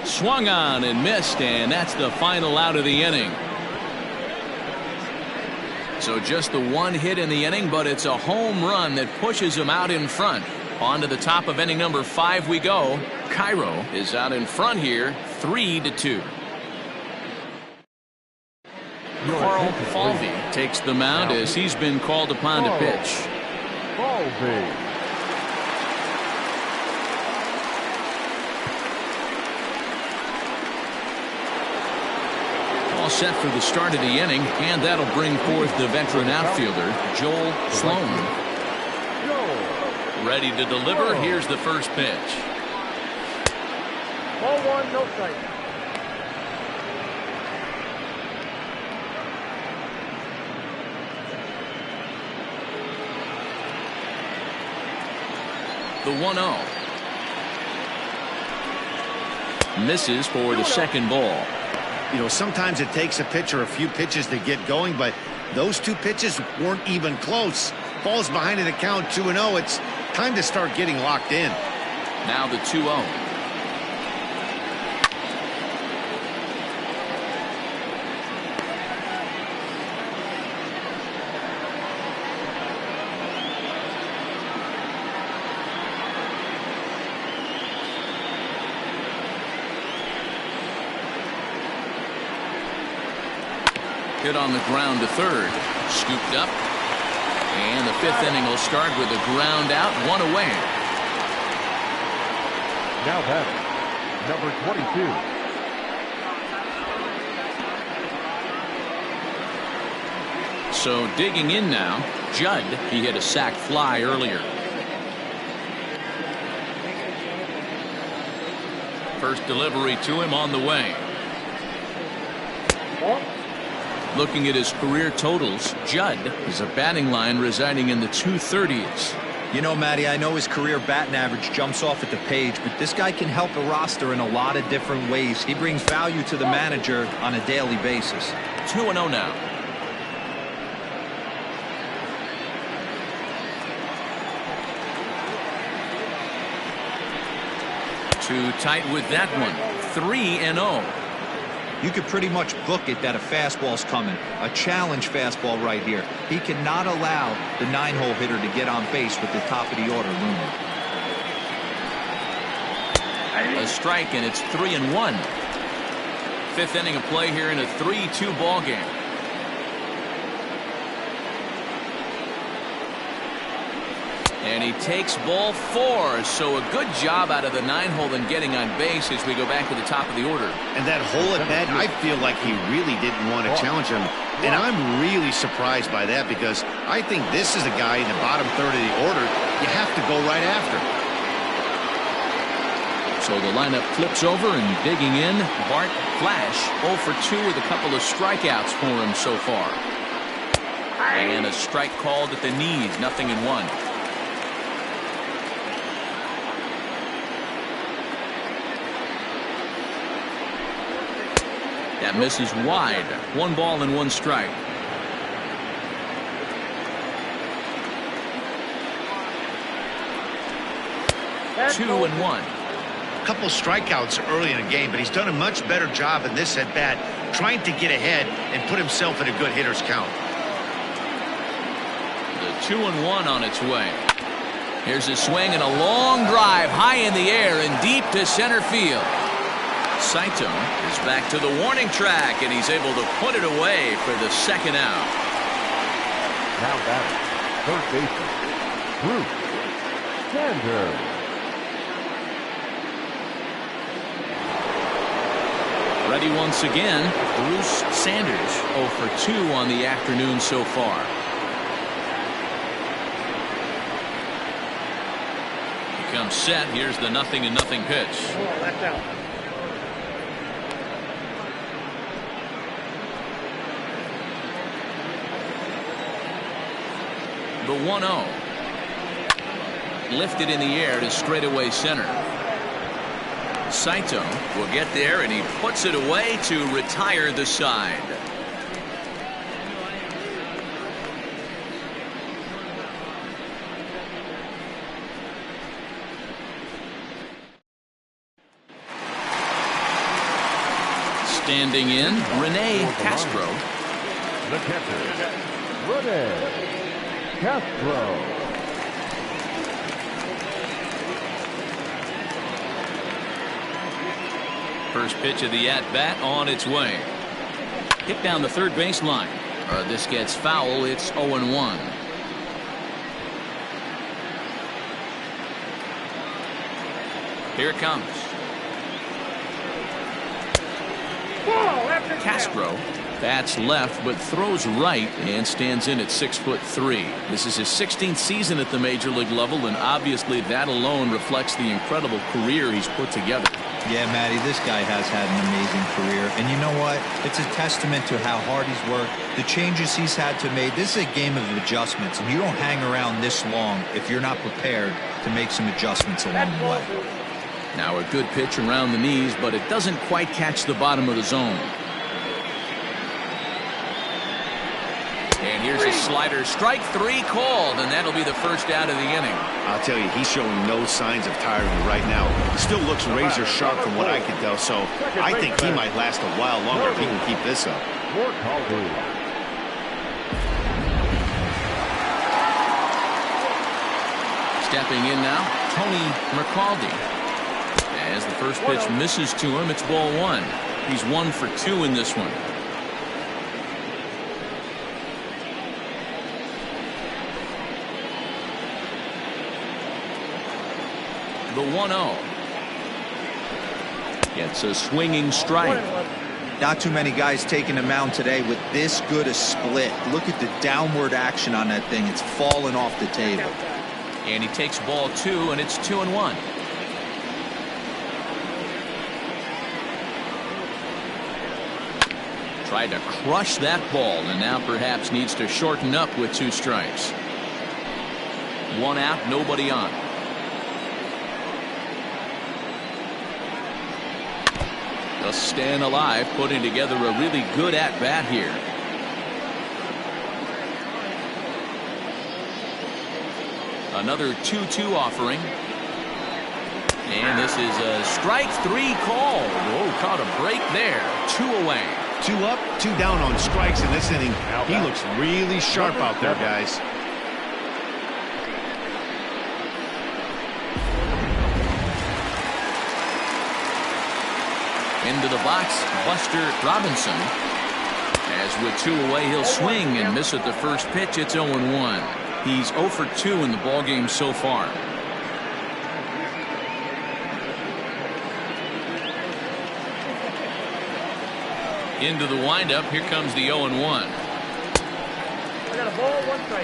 Swung on and missed, and that's the final out of the inning. So just the one hit in the inning, but it's a home run that pushes him out in front. On to the top of inning number 5 we go. Cairo is out in front here, 3-2. Carl Falvey takes the mound as he's been called upon to pitch. Falvey. All set for the start of the inning, and that'll bring forth the veteran outfielder, Joel Sloan. Ready to deliver. Here's the first pitch. Ball 1, no strike. The 1-0. Misses for the second ball. You know, sometimes it takes a pitcher a few pitches to get going, but those two pitches weren't even close. Falls behind in the count 2-0. It's time to start getting locked in. Now the 2-0. Hit on the ground to third. Scooped up. And the 5th inning will start with a ground out, 1 away. Now batting, number 22. So digging in now, Judd. He hit a sac fly earlier. First delivery to him on the way. Looking at his career totals, Judd is a batting line residing in the 230s. You know, Matty, I know his career batting average jumps off at the page, but this guy can help a roster in a lot of different ways. He brings value to the manager on a daily basis. 2-0 now. Too tight with that one. 3-0. You could pretty much book it that a fastball's coming. A challenge fastball right here. He cannot allow the 9-hole hitter to get on base with the top of the order looming. A strike, and it's 3-1. 5th inning of play here in a 3-2 ball game. And he takes ball 4, so a good job out of the 9-hole and getting on base as we go back to the top of the order. And that hole at bat, I feel like he really didn't want to challenge him. And I'm really surprised by that, because I think this is a guy in the bottom third of the order you have to go right after. So the lineup flips over, and digging in, Bart Flash, 0 for 2 with a couple of strikeouts for him so far. And a strike called at the knees, 0-1. That misses wide. 1 ball and 1 strike. That's 2-1. A couple strikeouts early in the game, but he's done a much better job in this at bat, trying to get ahead and put himself in a good hitter's count. The 2-1 on its way. Here's a swing and a long drive high in the air and deep to center field. Saito is back to the warning track, and he's able to put it away for the second out. Now batting, third baseman, Bruce Sanders. Ready once again, Bruce Sanders, 0 for 2 on the afternoon so far. He comes set. Here's the 0-0 pitch. That's out. The 1-0. Lifted in the air to straightaway center. Saito will get there, and he puts it away to retire the side. Standing in, Rene Castro. The catcher, Rene Castro. First pitch of the at-bat on its way. Hit down the third baseline. This gets foul. It's 0-1. Here it comes. Castro bats left but throws right and stands in at 6'3". This is his 16th season at the major league level, and obviously that alone reflects the incredible career he's put together. Yeah, Matty, this guy has had an amazing career. And you know what? It's a testament to how hard he's worked, the changes he's had to make. This is a game of adjustments, and you don't hang around this long if you're not prepared to make some adjustments along the way. Now a good pitch around the knees, but it doesn't quite catch the bottom of the zone. And here's a slider, strike 3 called, and that'll be the first out of the inning. I'll tell you, he's showing no signs of tiring right now. He still looks razor sharp from what I can tell, so I think he might last a while longer if he can keep this up. Stepping in now, Tony McCaldy. As the first pitch misses to him, it's ball 1. He's 1 for 2 in this one. The 1-0. Gets a swinging strike. Not too many guys taking the mound today with this good a split. Look at the downward action on that thing. It's falling off the table. And he takes ball 2, and it's 2-1. Tried to crush that ball, and now perhaps needs to shorten up with 2 strikes. 1 out, nobody on. Just staying alive, putting together a really good at-bat here. Another 2-2 offering. And this is a strike 3 call. Oh, caught a break there. 2 away. 2 up, 2 down on strikes in this inning. He looks really sharp out there, guys. Into the box, Buster Robinson. As with 2 away, he'll swing and miss at the first pitch. It's 0-1. He's 0 for 2 in the ballgame so far. Into the windup. Here comes the 0-1.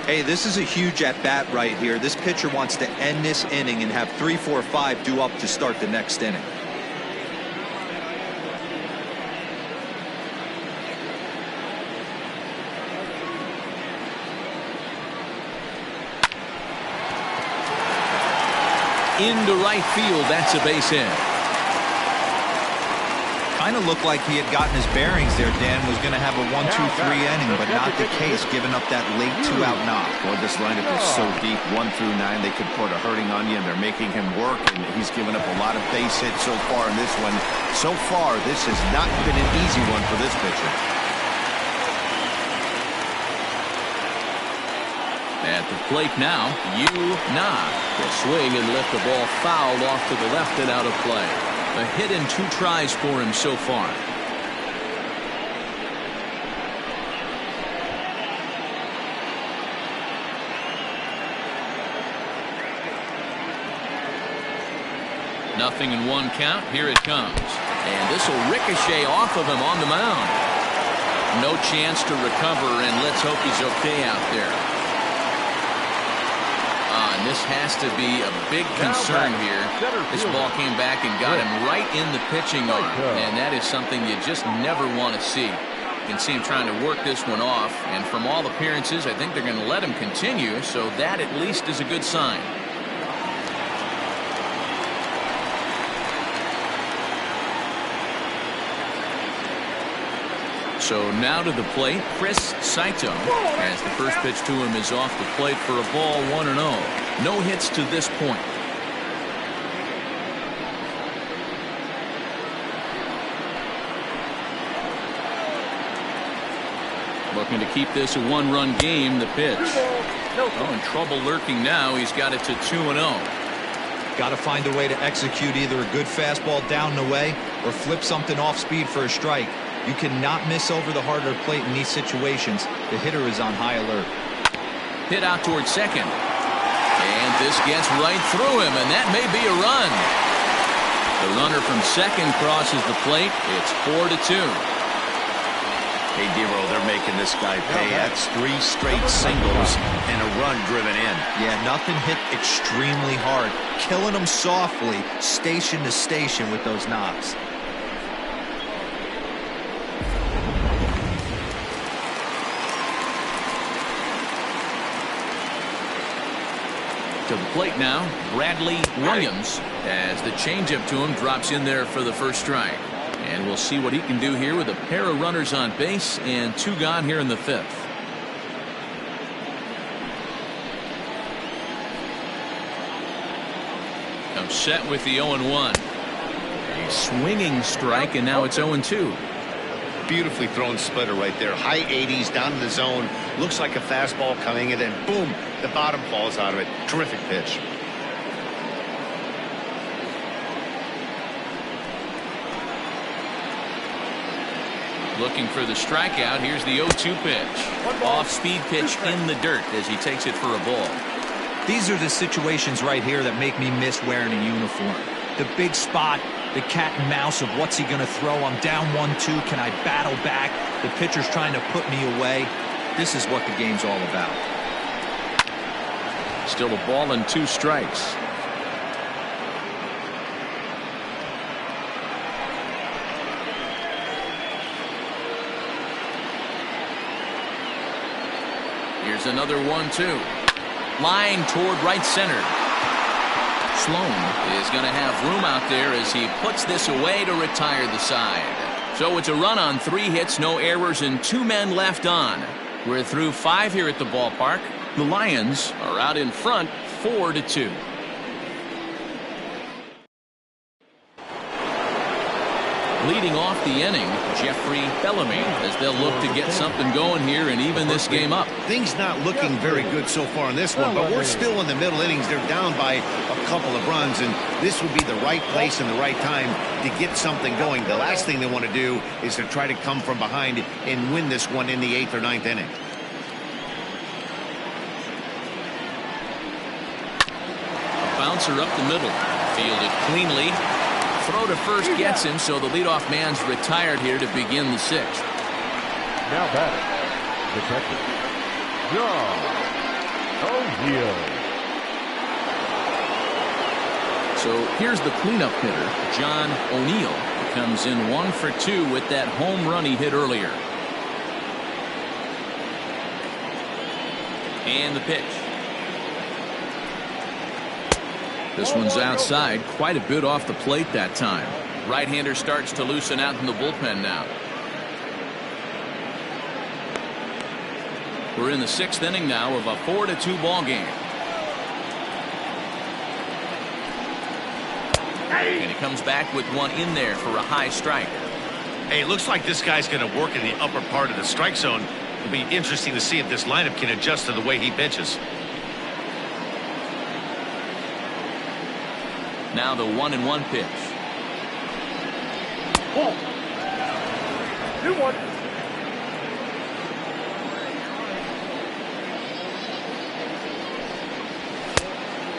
Hey, this is a huge at-bat right here. This pitcher wants to end this inning and have 3, 4, 5 due up to start the next inning. Into right field. That's a base hit. Kind of looked like he had gotten his bearings there, Dan. Was going to have a 1-2-3 inning, but not the case, giving up that late 2-out knock. Well, this lineup is so deep, 1 through 9. They could put a hurting on you, and they're making him work, and he's given up a lot of base hits so far in this one. So far, this has not been an easy one for this pitcher. At the plate now, Na will swing and lift the ball foul off to the left and out of play. A hit in 2 tries for him so far. 0-1 count. Here it comes. And this will ricochet off of him on the mound. No chance to recover, and let's hope he's okay out there. And this has to be a big concern here. This ball came back and got him right in the pitching arm, and that is something you just never want to see. You can see him trying to work this one off, and from all appearances, I think they're going to let him continue, so that at least is a good sign. So now to the plate, Chris Saito, as the first pitch to him is off the plate for a ball, 1-0. No hits to this point. Looking to keep this a one-run game, the pitch. Oh, in trouble lurking now. He's got it to 2-0. Got to find a way to execute either a good fastball down the way or flip something off speed for a strike. You cannot miss over the harder plate in these situations. The hitter is on high alert. Hit out towards second. And this gets right through him, and that may be a run. The runner from second crosses the plate. It's 4-2. Hey, Dero, they're making this guy pay. That's 3 straight singles and a run driven in. Yeah, nothing hit extremely hard. Killing them softly, station to station with those knocks. To the plate now, Bradley Williams, as the changeup to him drops in there for the first strike. And we'll see what he can do here with a pair of runners on base and 2 gone here in the 5th. Comes set with the 0-1. A swinging strike, and now it's 0-2. Beautifully thrown splitter right there. High 80s down in the zone. Looks like a fastball coming, and then boom, the bottom falls out of it. Terrific pitch. Looking for the strikeout. Here's the 0-2 pitch. Off-speed pitch in the dirt as he takes it for a ball. These are the situations right here that make me miss wearing a uniform. The big spot, the cat and mouse of what's he going to throw. I'm down 1-2. Can I battle back? The pitcher's trying to put me away. This is what the game's all about. Still a ball and 2 strikes. Here's another 1-2. Line toward right center. Sloan is going to have room out there as he puts this away to retire the side. So it's a run on 3 hits, no errors, and 2 men left on. We're through 5 here at the ballpark. The Lions are out in front, 4-2. Leading off the inning, Jeffrey Bellamy, as they'll look to get something going here and even this game up. Things not looking very good so far in this one, but we're still in the middle innings. They're down by a couple of runs, and this would be the right place and the right time to get something going. The last thing they want to do is to try to come from behind and win this one in the 8th or 9th inning. A bouncer up the middle, fielded cleanly. Throw to first gets him, so the leadoff man's retired here to begin the 6th. Now batting, the catcher, John O'Neill. So here's the cleanup hitter, John O'Neill. He comes in 1 for 2 with that home run he hit earlier. And the pitch. This one's outside, quite a bit off the plate that time. Right-hander starts to loosen out in the bullpen now. We're in the 6th inning now of a 4-2 ball game. And he comes back with one in there for a high strike. Hey, it looks like this guy's going to work in the upper part of the strike zone. It'll be interesting to see if this lineup can adjust to the way he pitches. Now the 1-1 pitch. Ball. 2-1.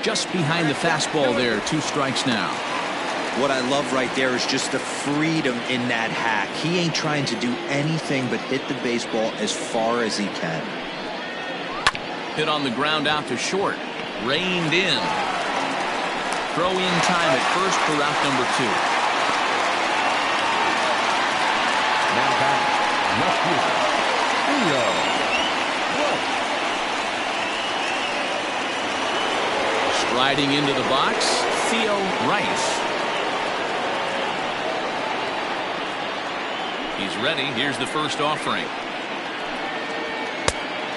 Just behind the fastball there, 2 strikes now. What I love right there is just the freedom in that hack. He ain't trying to do anything but hit the baseball as far as he can. Hit on the ground out to short. Reined in. Throw in time at first for route number 2. Now back. Left fielder. Theo. Striding into the box, Theo Rice. He's ready. Here's the first offering.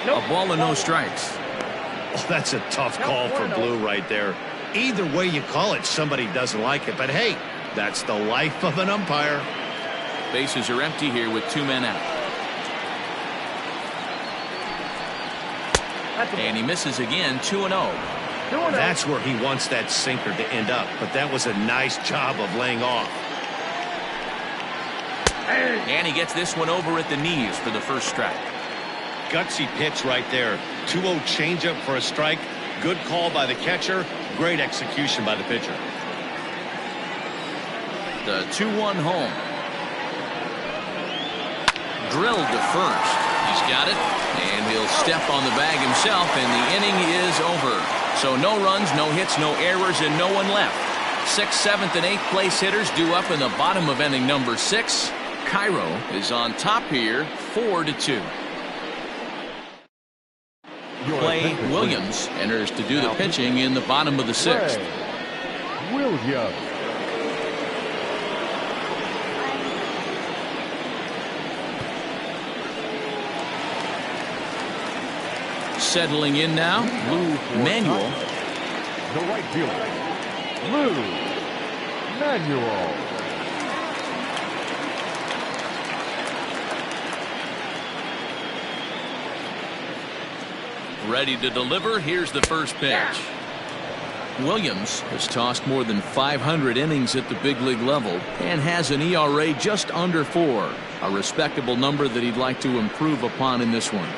A ball and no strikes. Oh, that's a tough call for Blue right there. Either way you call it, somebody doesn't like it. But hey, that's the life of an umpire. Bases are empty here with 2 men out. And he misses again, 2-0. That's where he wants that sinker to end up. But that was a nice job of laying off. And he gets this one over at the knees for the first strike. Gutsy pitch right there. 2-0 changeup for a strike. Good call by the catcher. Great execution by the pitcher. The 2-1 home. Drilled to first. He's got it. And he'll step on the bag himself, and the inning is over. So no runs, no hits, no errors, and no one left. 6th, 7th, and 8th place hitters due up in the bottom of inning number 6. Cairo is on top here, 4-2. Clay Williams enters to do the pitching in the bottom of the 6th. Williams. Settling in now, Lou Manuel. The right fielder, Lou Manuel. Ready to deliver. Here's the first pitch. Williams has tossed more than 500 innings at the big league level and has an ERA just under 4, a respectable number that he'd like to improve upon in this one.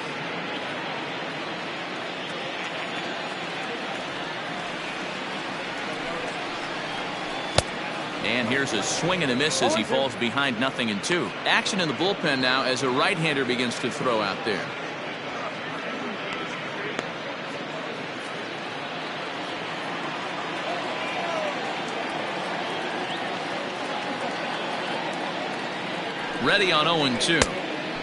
And here's a swing and a miss as he falls behind 0-2. Action in the bullpen now as a right-hander begins to throw out there. Ready on 0-2.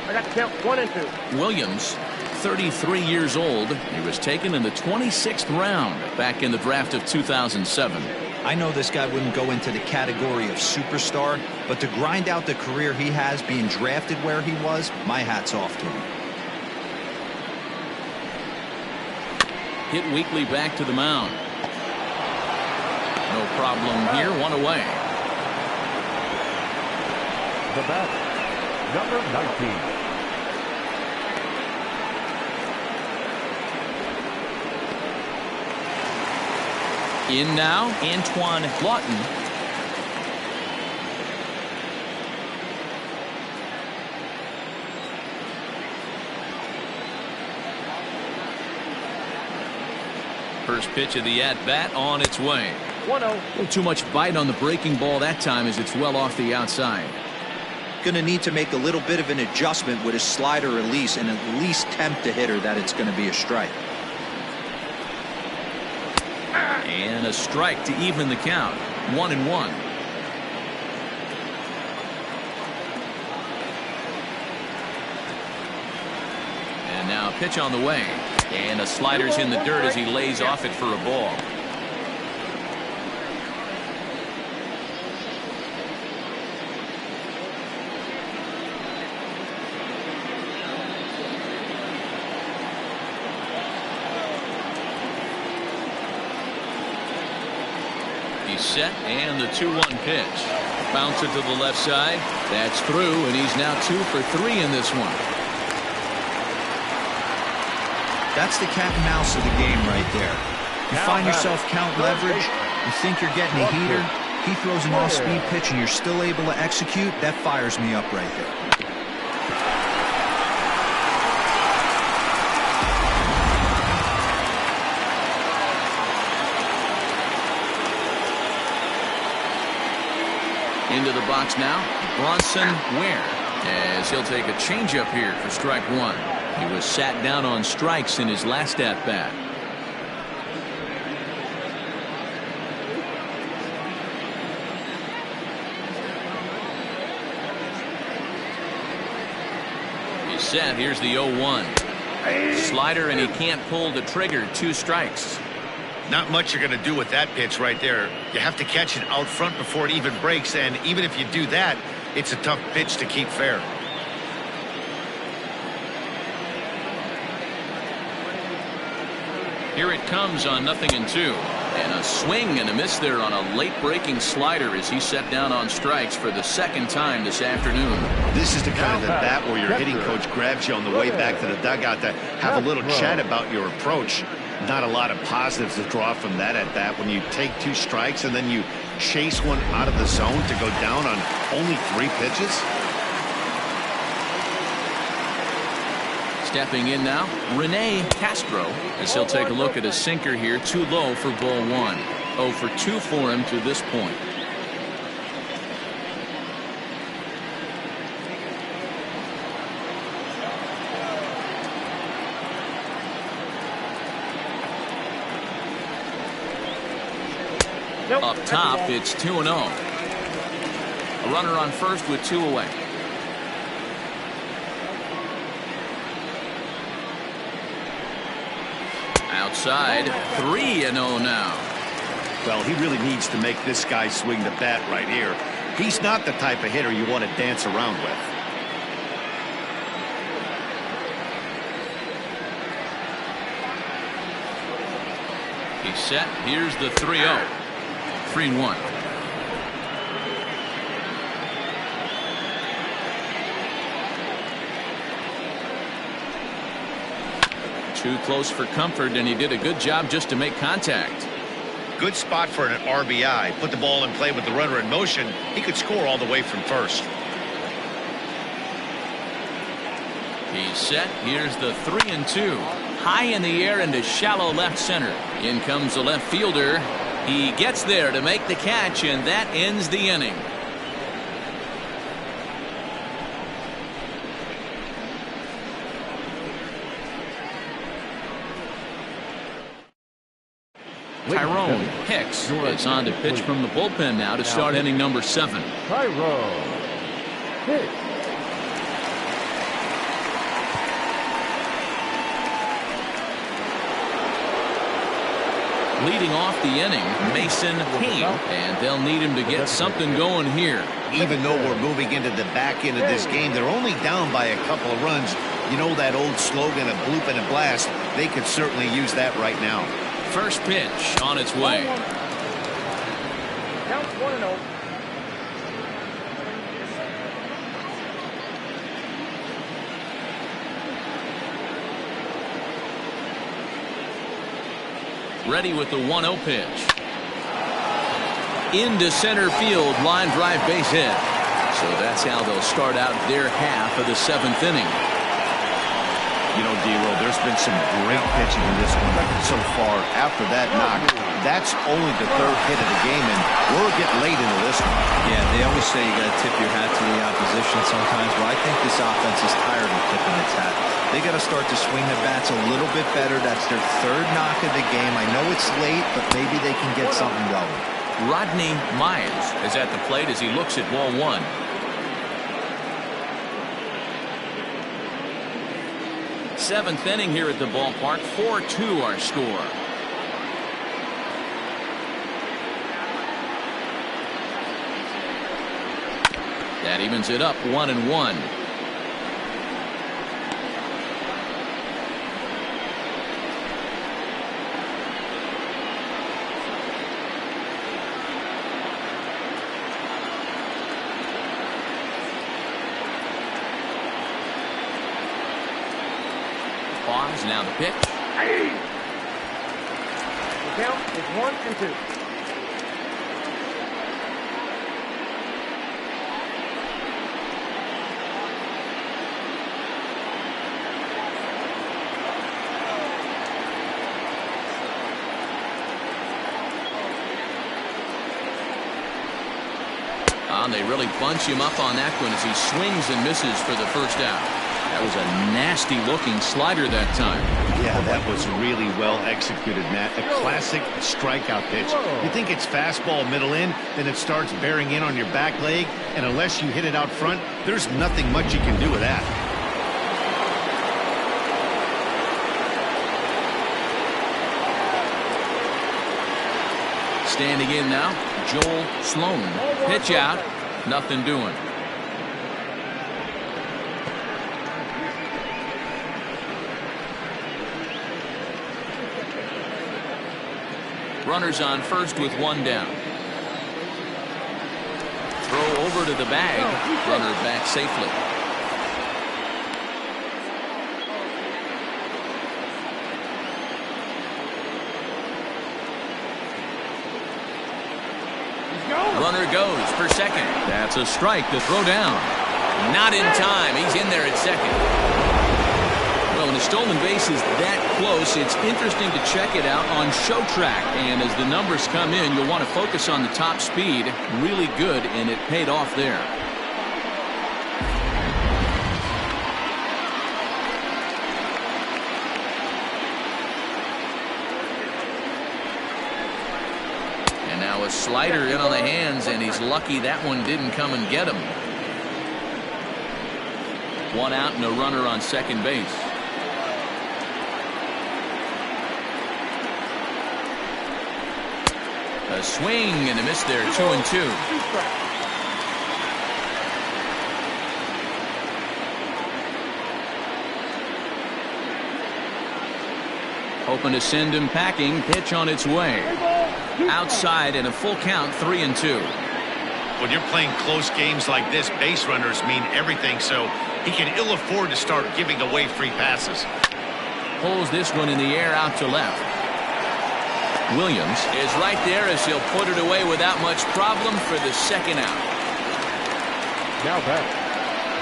I got to count 1 and 2. Williams, 33 years old. He was taken in the 26th round back in the draft of 2007. I know this guy wouldn't go into the category of superstar, but to grind out the career he has being drafted where he was, my hat's off to him. Hit weakly back to the mound. No problem here, 1 away. The batter, number 19. In now, Antoine Lawton. First pitch of the at-bat on its way. 1-0. A little too much bite on the breaking ball that time as it's well off the outside. Going to need to make a little bit of an adjustment with his slider release and at least tempt the hitter that it's going to be a strike. And a strike to even the count. 1-1. And now a pitch on the way. And a slider's in the dirt as he lays off it for a ball. He's set, and the 2-1 pitch. Bouncer to the left side. That's through, and he's now 2 for 3 in this one. That's the cat and mouse of the game right there. You find yourself count leverage, you think you're getting a heater, he throws an off-speed pitch and you're still able to execute, that fires me up right there. into the box now, Bronson Ware, as he'll take a changeup here for strike one. He was sat down on strikes in his last at-bat. He's set. Here's the 0-1. Slider, and he can't pull the trigger. 2 strikes. Not much you're going to do with that pitch right there. You have to catch it out front before it even breaks, and even if you do that, it's a tough pitch to keep fair. Here it comes on 0-2. And a swing and a miss there on a late breaking slider as he set down on strikes for the second time this afternoon. This is the kind of at bat where your hitting coach grabs you on the way back to the dugout to have a little chat about your approach. Not a lot of positives to draw from that at bat when you take 2 strikes and then you chase one out of the zone to go down on only 3 pitches. Stepping in now, Rene Castro, as he'll take a look at a sinker here, too low for ball 1. 0 for 2 for him to this point. Up top, it's 2-0. A runner on first with 2 away. Outside, 3-0 now. Well, he really needs to make this guy swing the bat right here. He's not the type of hitter you want to dance around with. He's set. Here's the 3-0. 3-1. Too close for comfort, and he did a good job just to make contact. Good spot for an RBI. Put the ball in play with the runner in motion. He could score all the way from first. He's set. Here's the 3-2. High in the air into shallow left center. In comes the left fielder. He gets there to make the catch, and that ends the inning. Tyrone Hicks is on to pitch from the bullpen now to start inning number 7. Tyrone Hicks. Leading off the inning, Mason Hayes, and they'll need him to get something going here. Even though we're moving into the back end of this game, they're only down by a couple of runs. You know that old slogan, a bloop and a blast. They could certainly use that right now. First pitch on its way. Count 1-0. Ready with the 1-0 pitch. Into center field, line drive base hit. So that's how they'll start out their half of the 7th inning. You know, D-Roll, there's been some great pitching in this one so far. After that knock, that's only the 3rd hit of the game, and we're getting late into this one. Yeah, they always say you got to tip your hat to the opposition sometimes, but I think this offense is tired of tipping its hat. They got to start to swing the bats a little bit better. That's their 3rd knock of the game. I know it's late, but maybe they can get something going. Rodney Myers is at the plate as he looks at ball 1. Seventh inning here at the ballpark. 4-2 our score. That evens it up 1-1. Pause, now the pitch. The count is 1-2. Yeah, and they really bunch him up on that one as he swings and misses for the first out. That was a nasty-looking slider that time. Yeah, that was really well executed, Matt. A classic strikeout pitch. You think it's fastball middle in, then it starts bearing in on your back leg, and unless you hit it out front, there's nothing much you can do with that. Standing in now, Joel Sloan. Pitch out, nothing doing. Runners on first with one down. Throw over to the bag. Runner back safely. Runner goes for second. That's a strike to throw down. Not in time. He's in there at second. Well, when a stolen base is that close, it's interesting to check it out on show track. And as the numbers come in, you'll want to focus on the top speed. Really good, and it paid off there. And now a slider in on the hands, and he's lucky that one didn't come and get him. One out and a runner on second base. A swing and a miss there, 2-2. Hoping to send him packing. Pitch on its way. Outside and a full count, 3-2. When you're playing close games like this, base runners mean everything, so he can ill afford to start giving away free passes. Pulls this one in the air out to left. Williams is right there as he'll put it away without much problem for the second out. Now back,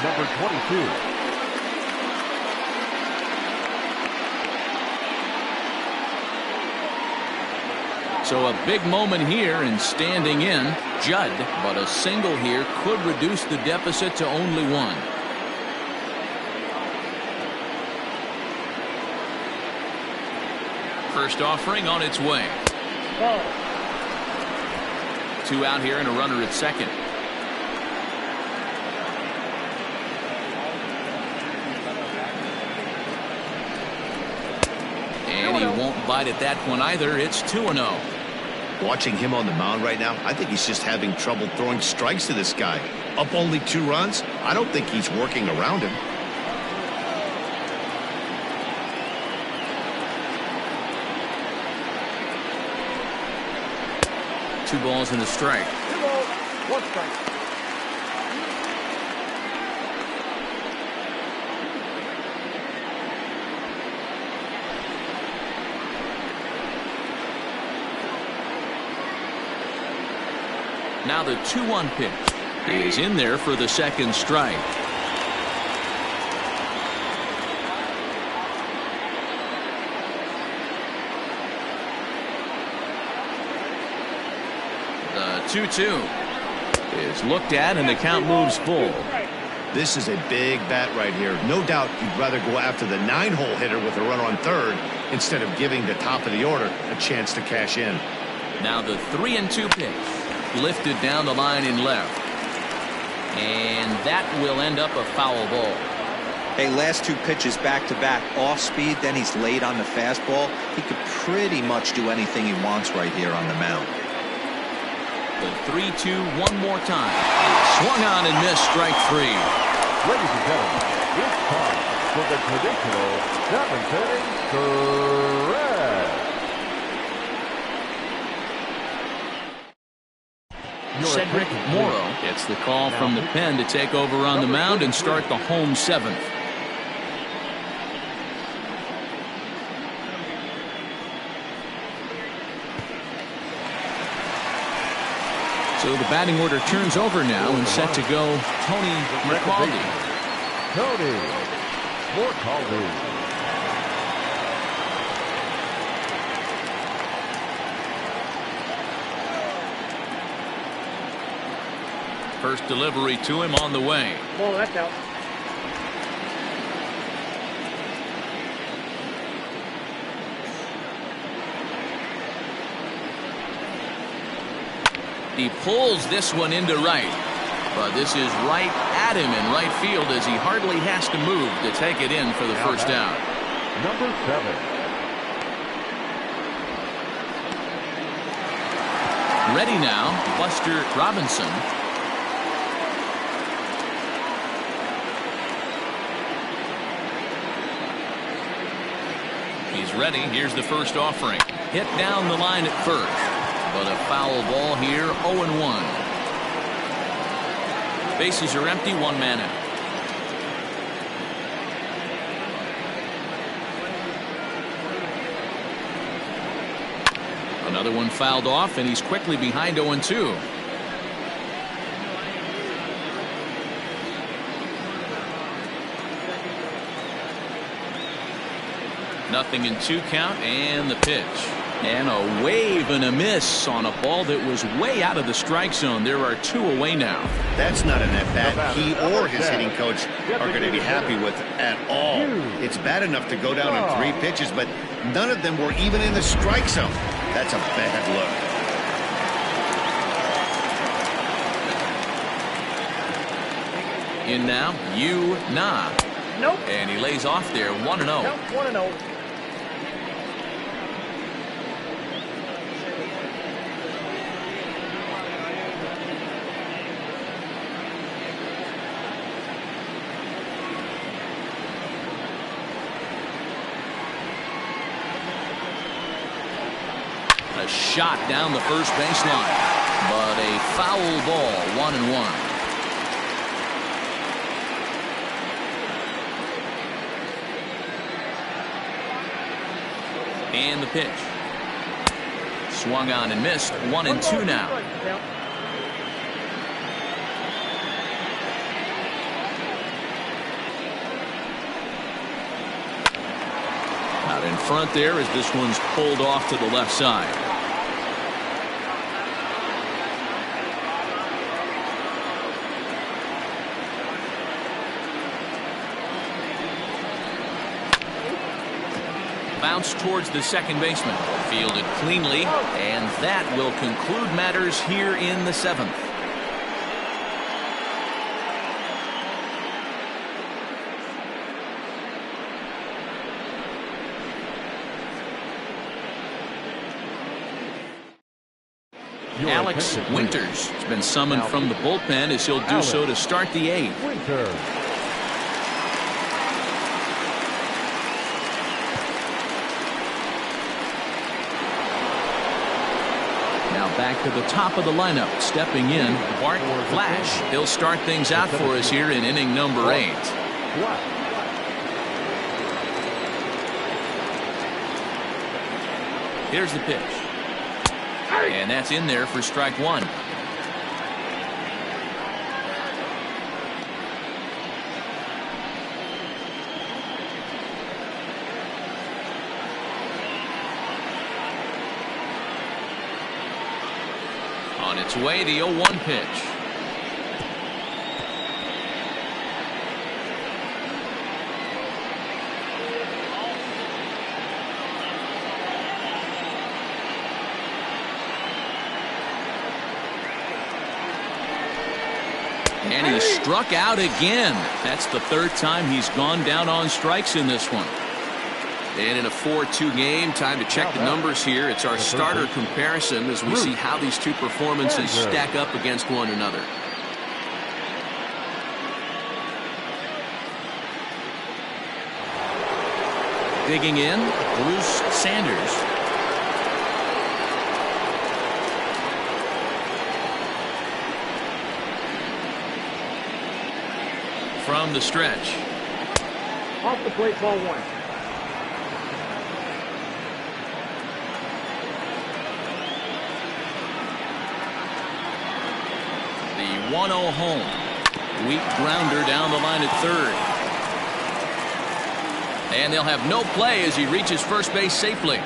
number 22. So a big moment here and standing in Judd, but a single here could reduce the deficit to only one. First offering on its way. Two out here and a runner at second. And he won't bite at that one either. It's 2-0. Watching him on the mound right now, I think he's just having trouble throwing strikes to this guy. Up only 2 runs, I don't think he's working around him. Two balls and a strike. 2 balls, 1 strike. Now the 2-1 pitch is in there for the second strike. The 2-2 is looked at and the count moves full. This is a big bat right here. No doubt you'd rather go after the 9-hole hitter with a runner on third instead of giving the top of the order a chance to cash in. Now the 3-2 pitch. Lifted down the line in left. And that will end up a foul ball. Hey, last 2 pitches back-to-back off speed, then he's late on the fastball. He could pretty much do anything he wants right here on the mound. The 3-2 one more time. Swung on and missed, strike 3. Ladies and gentlemen, it's time for the traditional 7th inning correct. Cedric Morrow gets the call from the pen to take over on the mound and start the home 7th. So the batting order turns over now and set to go Tony McCaldy. Tony McCaldy. First delivery to him on the way. Ball, that's out. He pulls this one into right. But this is right at him in right field as he hardly has to move to take it in for the first out. Number 7. Ready now, Buster Robinson. He's ready. Here's the first offering. Hit down the line at first. But a foul ball here, 0-1. Bases are empty, one man out. Another one fouled off, and he's quickly behind 0-2. Nothing in 2 count, and the pitch. And a wave and a miss on a ball that was way out of the strike zone. There are 2 away now. That's not an at-bat he or his hitting coach are going to be happy with at all. It's bad enough to go down on 3 pitches, but none of them were even in the strike zone. That's a bad look. In now, Na. Nope. And he lays off there, 1-0. Nope, 1-0. A shot down the first baseline, but a foul ball, 1-1. And the pitch. Swung on and missed, 1-2 now. Out in front there as this one's pulled off to the left side. Bounce towards the second baseman. Fielded cleanly, and that will conclude matters here in the 7th. Alex Winters has been summoned from the bullpen as he'll do so to start the 8th. Winters. Back to the top of the lineup, stepping in, Bart Flash. He'll start things out for us here in inning number 8. Here's the pitch. And that's in there for strike 1. On its way, the 0-1 pitch. And he struck out again. That's the 3rd time he's gone down on strikes in this one. And in a 4-2 game, time to check the numbers here. It's our starter comparison as we see how these 2 performances stack up against one another. Digging in, Bruce Sanders. From the stretch. Off the plate, ball 1. The 1-0 home. Weak grounder down the line at 3rd. And they'll have no play as he reaches first base safely.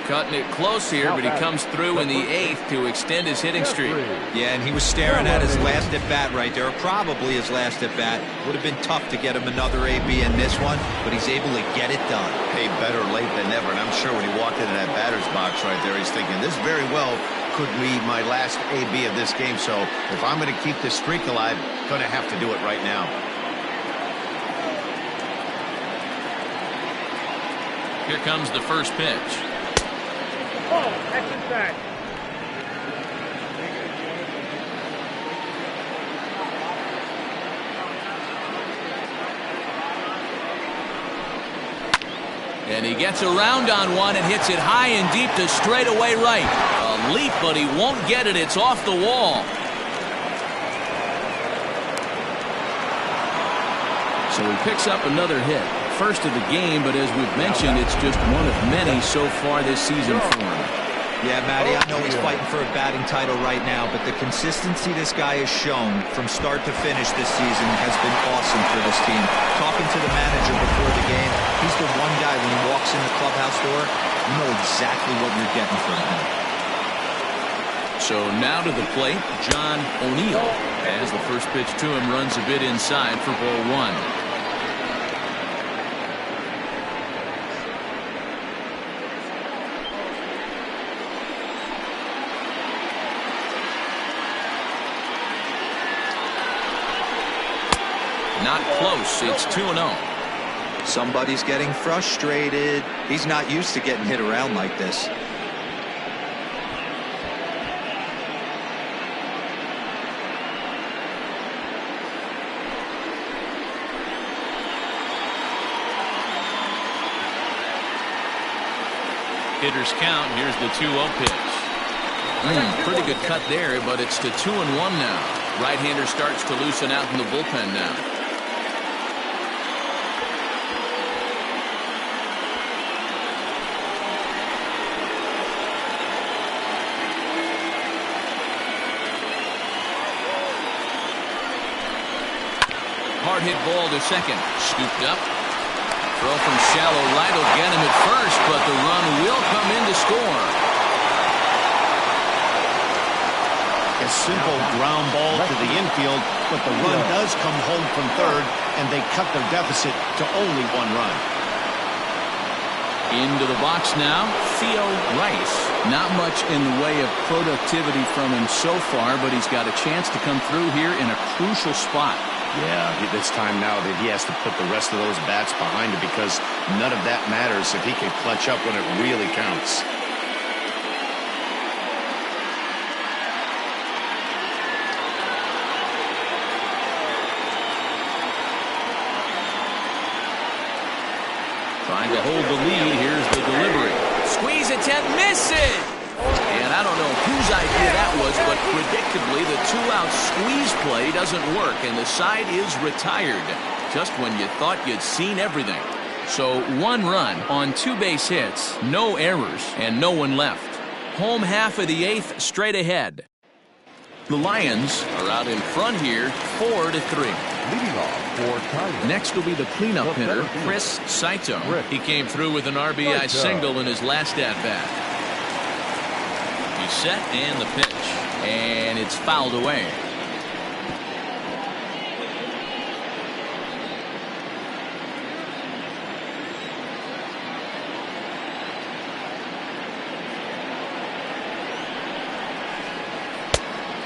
Cutting it close here, but he comes through in the 8th to extend his hitting streak. Yeah, and he was staring at his last at-bat right there, probably his last at-bat. Would have been tough to get him another AB in this one, but he's able to get it done. Hey, better late than never, and I'm sure when he walked into that batter's box right there, he's thinking, this very well could be my last AB of this game, so if I'm going to keep this streak alive, going to have to do it right now. Here comes the first pitch. Oh, that's inside. And he gets around on one and hits it high and deep to straightaway right. A leap, but he won't get it. It's off the wall. So he picks up another hit. First of the game, but as we've mentioned, it's just one of many so far this season for him. Yeah, Matty, I know he's fighting for a batting title right now, but the consistency this guy has shown from start to finish this season has been awesome for this team. Talking to the manager before the game, he's the one guy when he walks in the clubhouse door, you know exactly what you're getting from him. So now to the plate, John O'Neill, as the first pitch to him runs a bit inside for ball one. Not close. It's 2-0. Somebody's getting frustrated. He's not used to getting hit around like this. Hitter's count. Here's the 2-0 pitch. Pretty good cut there, but it's to 2-1 now. Right-hander starts to loosen out in the bullpen now. Hard hit ball to second. Scooped up. Throw from shallow right will get him at first, but the run will come in to score. A simple ground ball to the infield, but the run does come home from third, and they cut their deficit to only one run. Into the box now, Theo Rice. Not much in the way of productivity from him so far, but he's got a chance to come through here in a crucial spot. Yeah, it's time now that he has to put the rest of those bats behind him, because none of that matters if he can clutch up when it really counts. Trying to hold the lead. Here's the delivery. Squeeze attempt, misses! And I don't know whose idea that was, but predictably the two-out squeeze play doesn't work, and the side is retired. Just when you thought you'd seen everything. So 1 run on 2 base hits, no errors, and no one left. Home half of the 8th straight ahead. The Lions are out in front here, 4-3. Leading off for Tigers. Next will be the cleanup hitter, Chris Saito. He came through with an RBI single in his last at-bat. He's set and the pitch, and it's fouled away.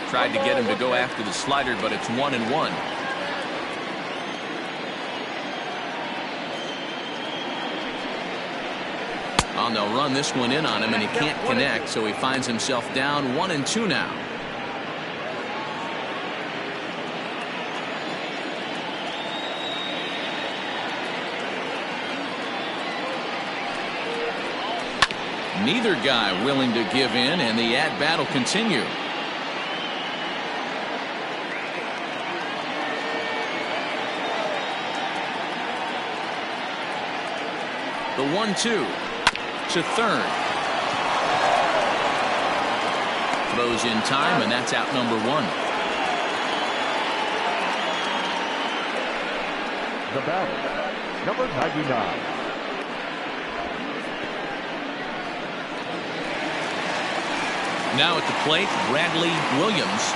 Tried to get him to go after the slider, but it's 1-1. Oh, they'll run this one in on him, and he can't connect, so he finds himself down 1-2 now. Neither guy willing to give in, and the at-bat will continue. The 1-2 to third. Throws in time, and that's out number 1. The batter, number 99. Now at the plate, Bradley Williams.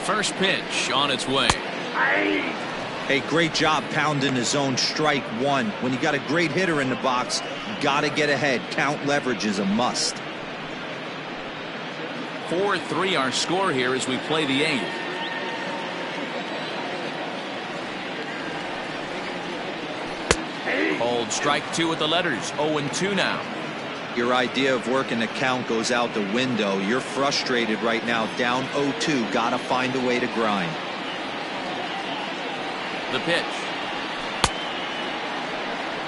First pitch on its way. Hey, great job pounding the zone. Strike one. When you got a great hitter in the box, you got to get ahead. Count leverage is a must. 4-3 our score here as we play the 8th. Hold strike 2 with the letters. 0-2 now. Your idea of working the count goes out the window. You're frustrated right now, down 0-2. Got to find a way to grind. The pitch.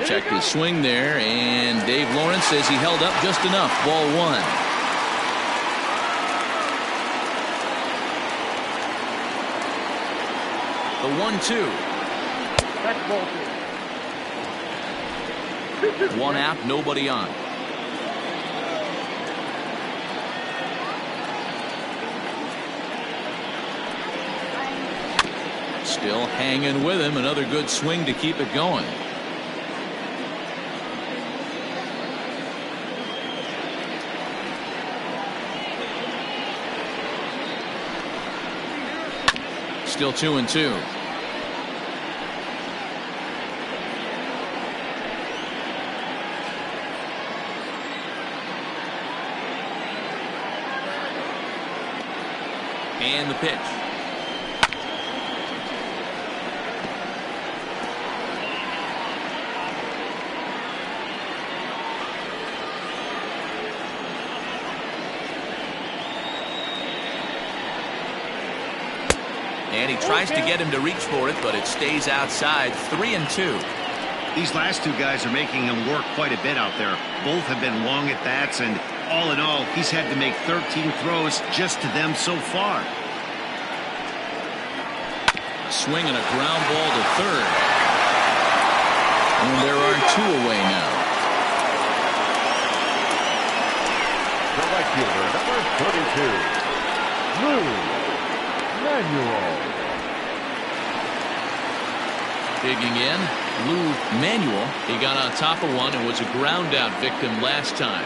Checked his swing there, and Dave Lawrence says he held up just enough. Ball 1. The 1-2. That's ball 2. One out, nobody on. Still hanging with him. Another good swing to keep it going. Still 2-2. And the pitch. And he tries to get him to reach for it, but it stays outside. 3-2. These last two guys are making him work quite a bit out there. Both have been long at bats, and all in all, he's had to make 13 throws just to them so far. Swing and a ground ball to third. And there are 2 away now. The right fielder, number 32, Lou Manuel. Digging in, Lou Manuel. He got on top of one and was a ground out victim last time.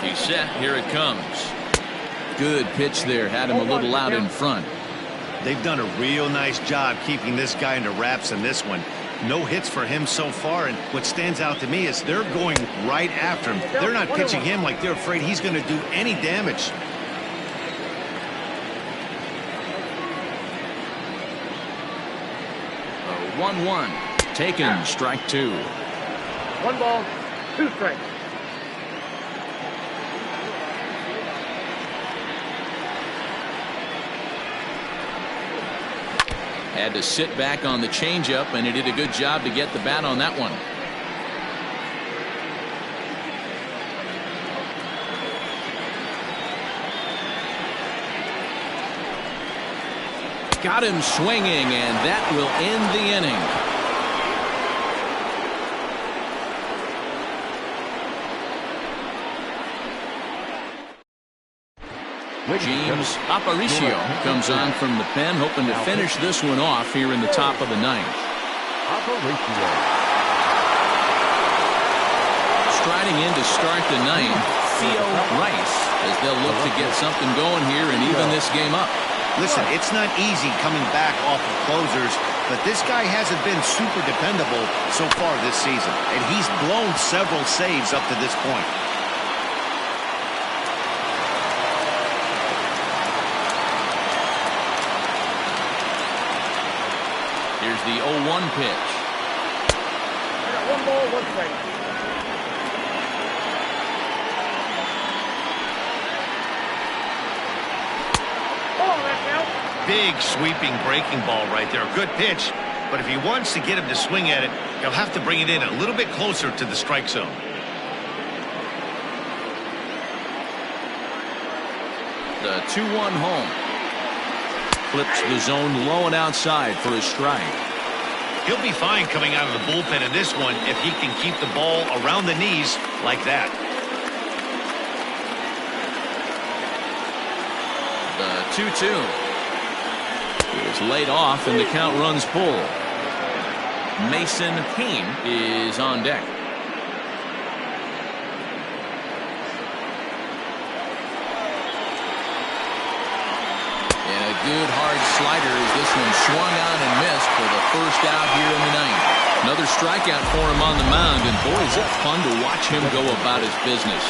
He's set. Here it comes. Good pitch there. Had him a little out in front. They've done a real nice job keeping this guy into wraps in this one. No hits for him so far, and what stands out to me is they're going right after him. They're not pitching him like they're afraid he's going to do any damage. A 1-1. Taken. Strike 2. 1 ball, 2 strikes. Had to sit back on the changeup, and he did a good job to get the bat on that one. Got him swinging, and that will end the inning. James Aparicio comes on from the pen, hoping to finish this one off here in the top of the 9th. Aparicio. Striding in to start the 9th, Theo Rice, as they'll look to get something going here and even this game up. Listen, it's not easy coming back off of closers, but this guy hasn't been super dependable so far this season, and he's blown several saves up to this point. Here's the 0-1 pitch. I got 1 ball, 1 strike. Big sweeping breaking ball right there. Good pitch, but if he wants to get him to swing at it, he'll have to bring it in a little bit closer to the strike zone. The 2-1 home. Flips the zone low and outside for a strike. He'll be fine coming out of the bullpen in this one if he can keep the ball around the knees like that. 2-2. He was laid off and the count runs full. Mason Payne is on deck. And a good hard slider as this one swung on and missed for the first out here in the ninth. Another strikeout for him on the mound, and boy, is it fun to watch him go about his business.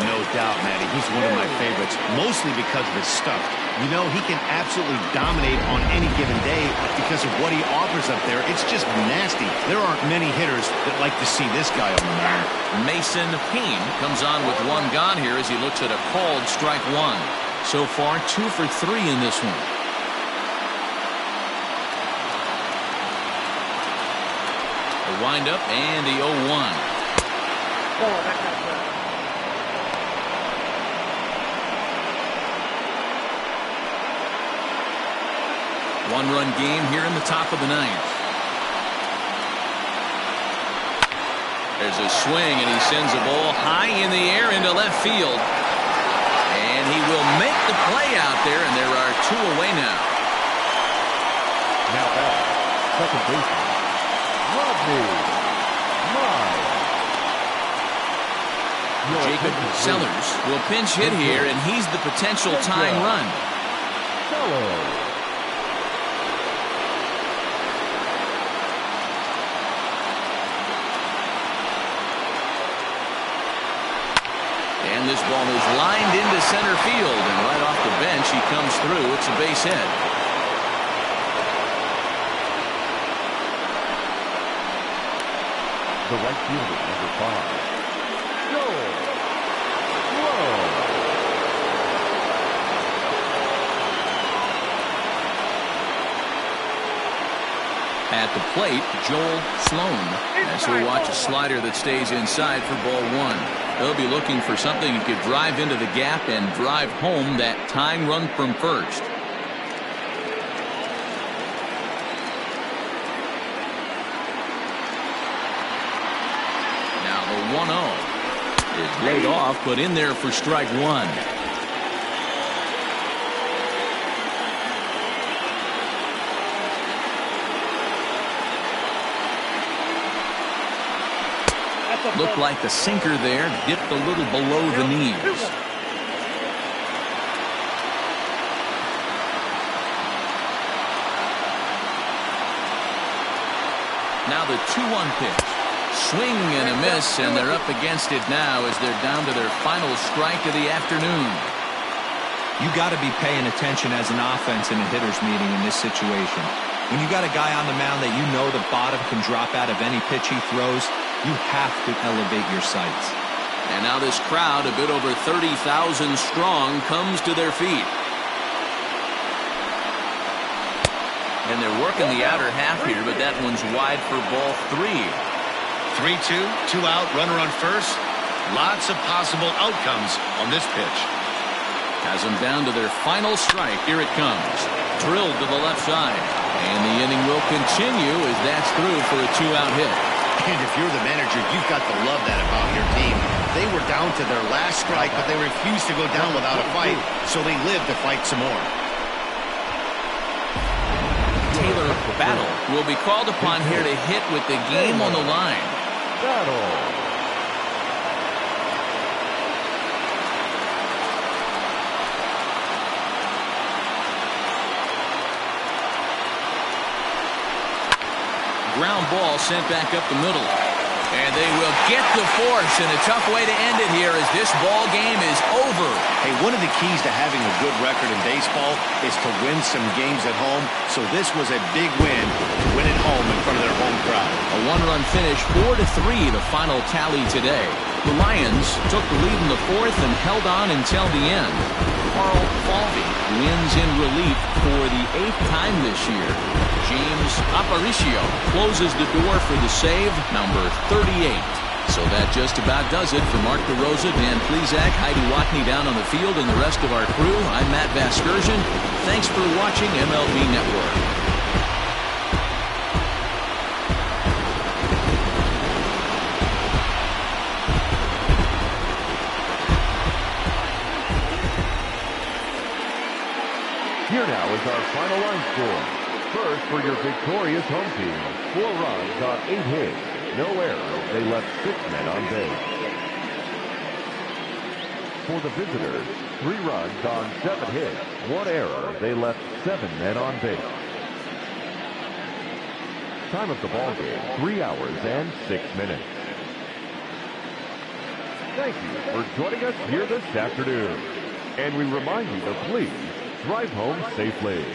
No doubt, Matty. He's one of my favorites, mostly because of his stuff. You know, he can absolutely dominate on any given day because of what he offers up there. It's just nasty. There aren't many hitters that like to see this guy on the mound. Mason Payne comes on with one gone here as he looks at a called strike one. So far, 2 for 3 in this one. A windup and the 0-1. One-run game here in the top of the ninth. There's a swing, and he sends a ball high in the air into left field. And he will make the play out there, and there are 2 away now. Now back, second baseman, Rodney Miles. Jacob Sellers will pinch hit here, and he's the potential tying run. Sellers. And this ball is lined into center field, and right off the bench he comes through. It's a base hit. The right fielder, number 5, Joel Sloan. At the plate, Joel Sloan, as he'll watch a slider that stays inside for ball 1. They'll be looking for something that could drive into the gap and drive home that tying run from first. Now the 1-0 is laid off, but in there for strike one. Looked like the sinker there dipped a little below the knees. Now the 2-1 pitch. Swing and a miss, and they're up against it now as they're down to their final strike of the afternoon. You got to be paying attention as an offense in a hitter's meeting in this situation. When you got a guy on the mound that you know the bottom can drop out of any pitch he throws, you have to elevate your sights. And now this crowd, a bit over 30,000 strong, comes to their feet. And they're working the outer half here, but that one's wide for ball 3. 3-2, 2 out, runner on first. Lots of possible outcomes on this pitch. Has them down to their final strike. Here it comes. Drilled to the left side. And the inning will continue as that's through for a 2-out hit. And if you're the manager, you've got to love that about your team. They were down to their last strike, but they refused to go down without a fight, so they lived to fight some more. Taylor Battle will be called upon here to hit with the game on the line. Battle. Ground ball sent back up the middle. And they will get the force, and a tough way to end it here as this ball game is over. Hey, one of the keys to having a good record in baseball is to win some games at home. So this was a big win to win at home in front of their home crowd. A one-run finish, 4-3, the final tally today. The Lions took the lead in the fourth and held on until the end. Carl Falvey wins in relief for the 8th time this year. James Aparicio closes the door for the save, number 38. So that just about does it for Mark DeRosa, Dan Plesac, Heidi Watney down on the field, and the rest of our crew. I'm Matt Vasgersian. Thanks for watching MLB Network. the line score. First, for your victorious home team, 4 runs on 8 hits. No errors. They left 6 men on base. For the visitors, 3 runs on 7 hits. 1 error. They left 7 men on base. Time of the ball game, 3 hours and 6 minutes. Thank you for joining us here this afternoon. And we remind you to please drive home safely.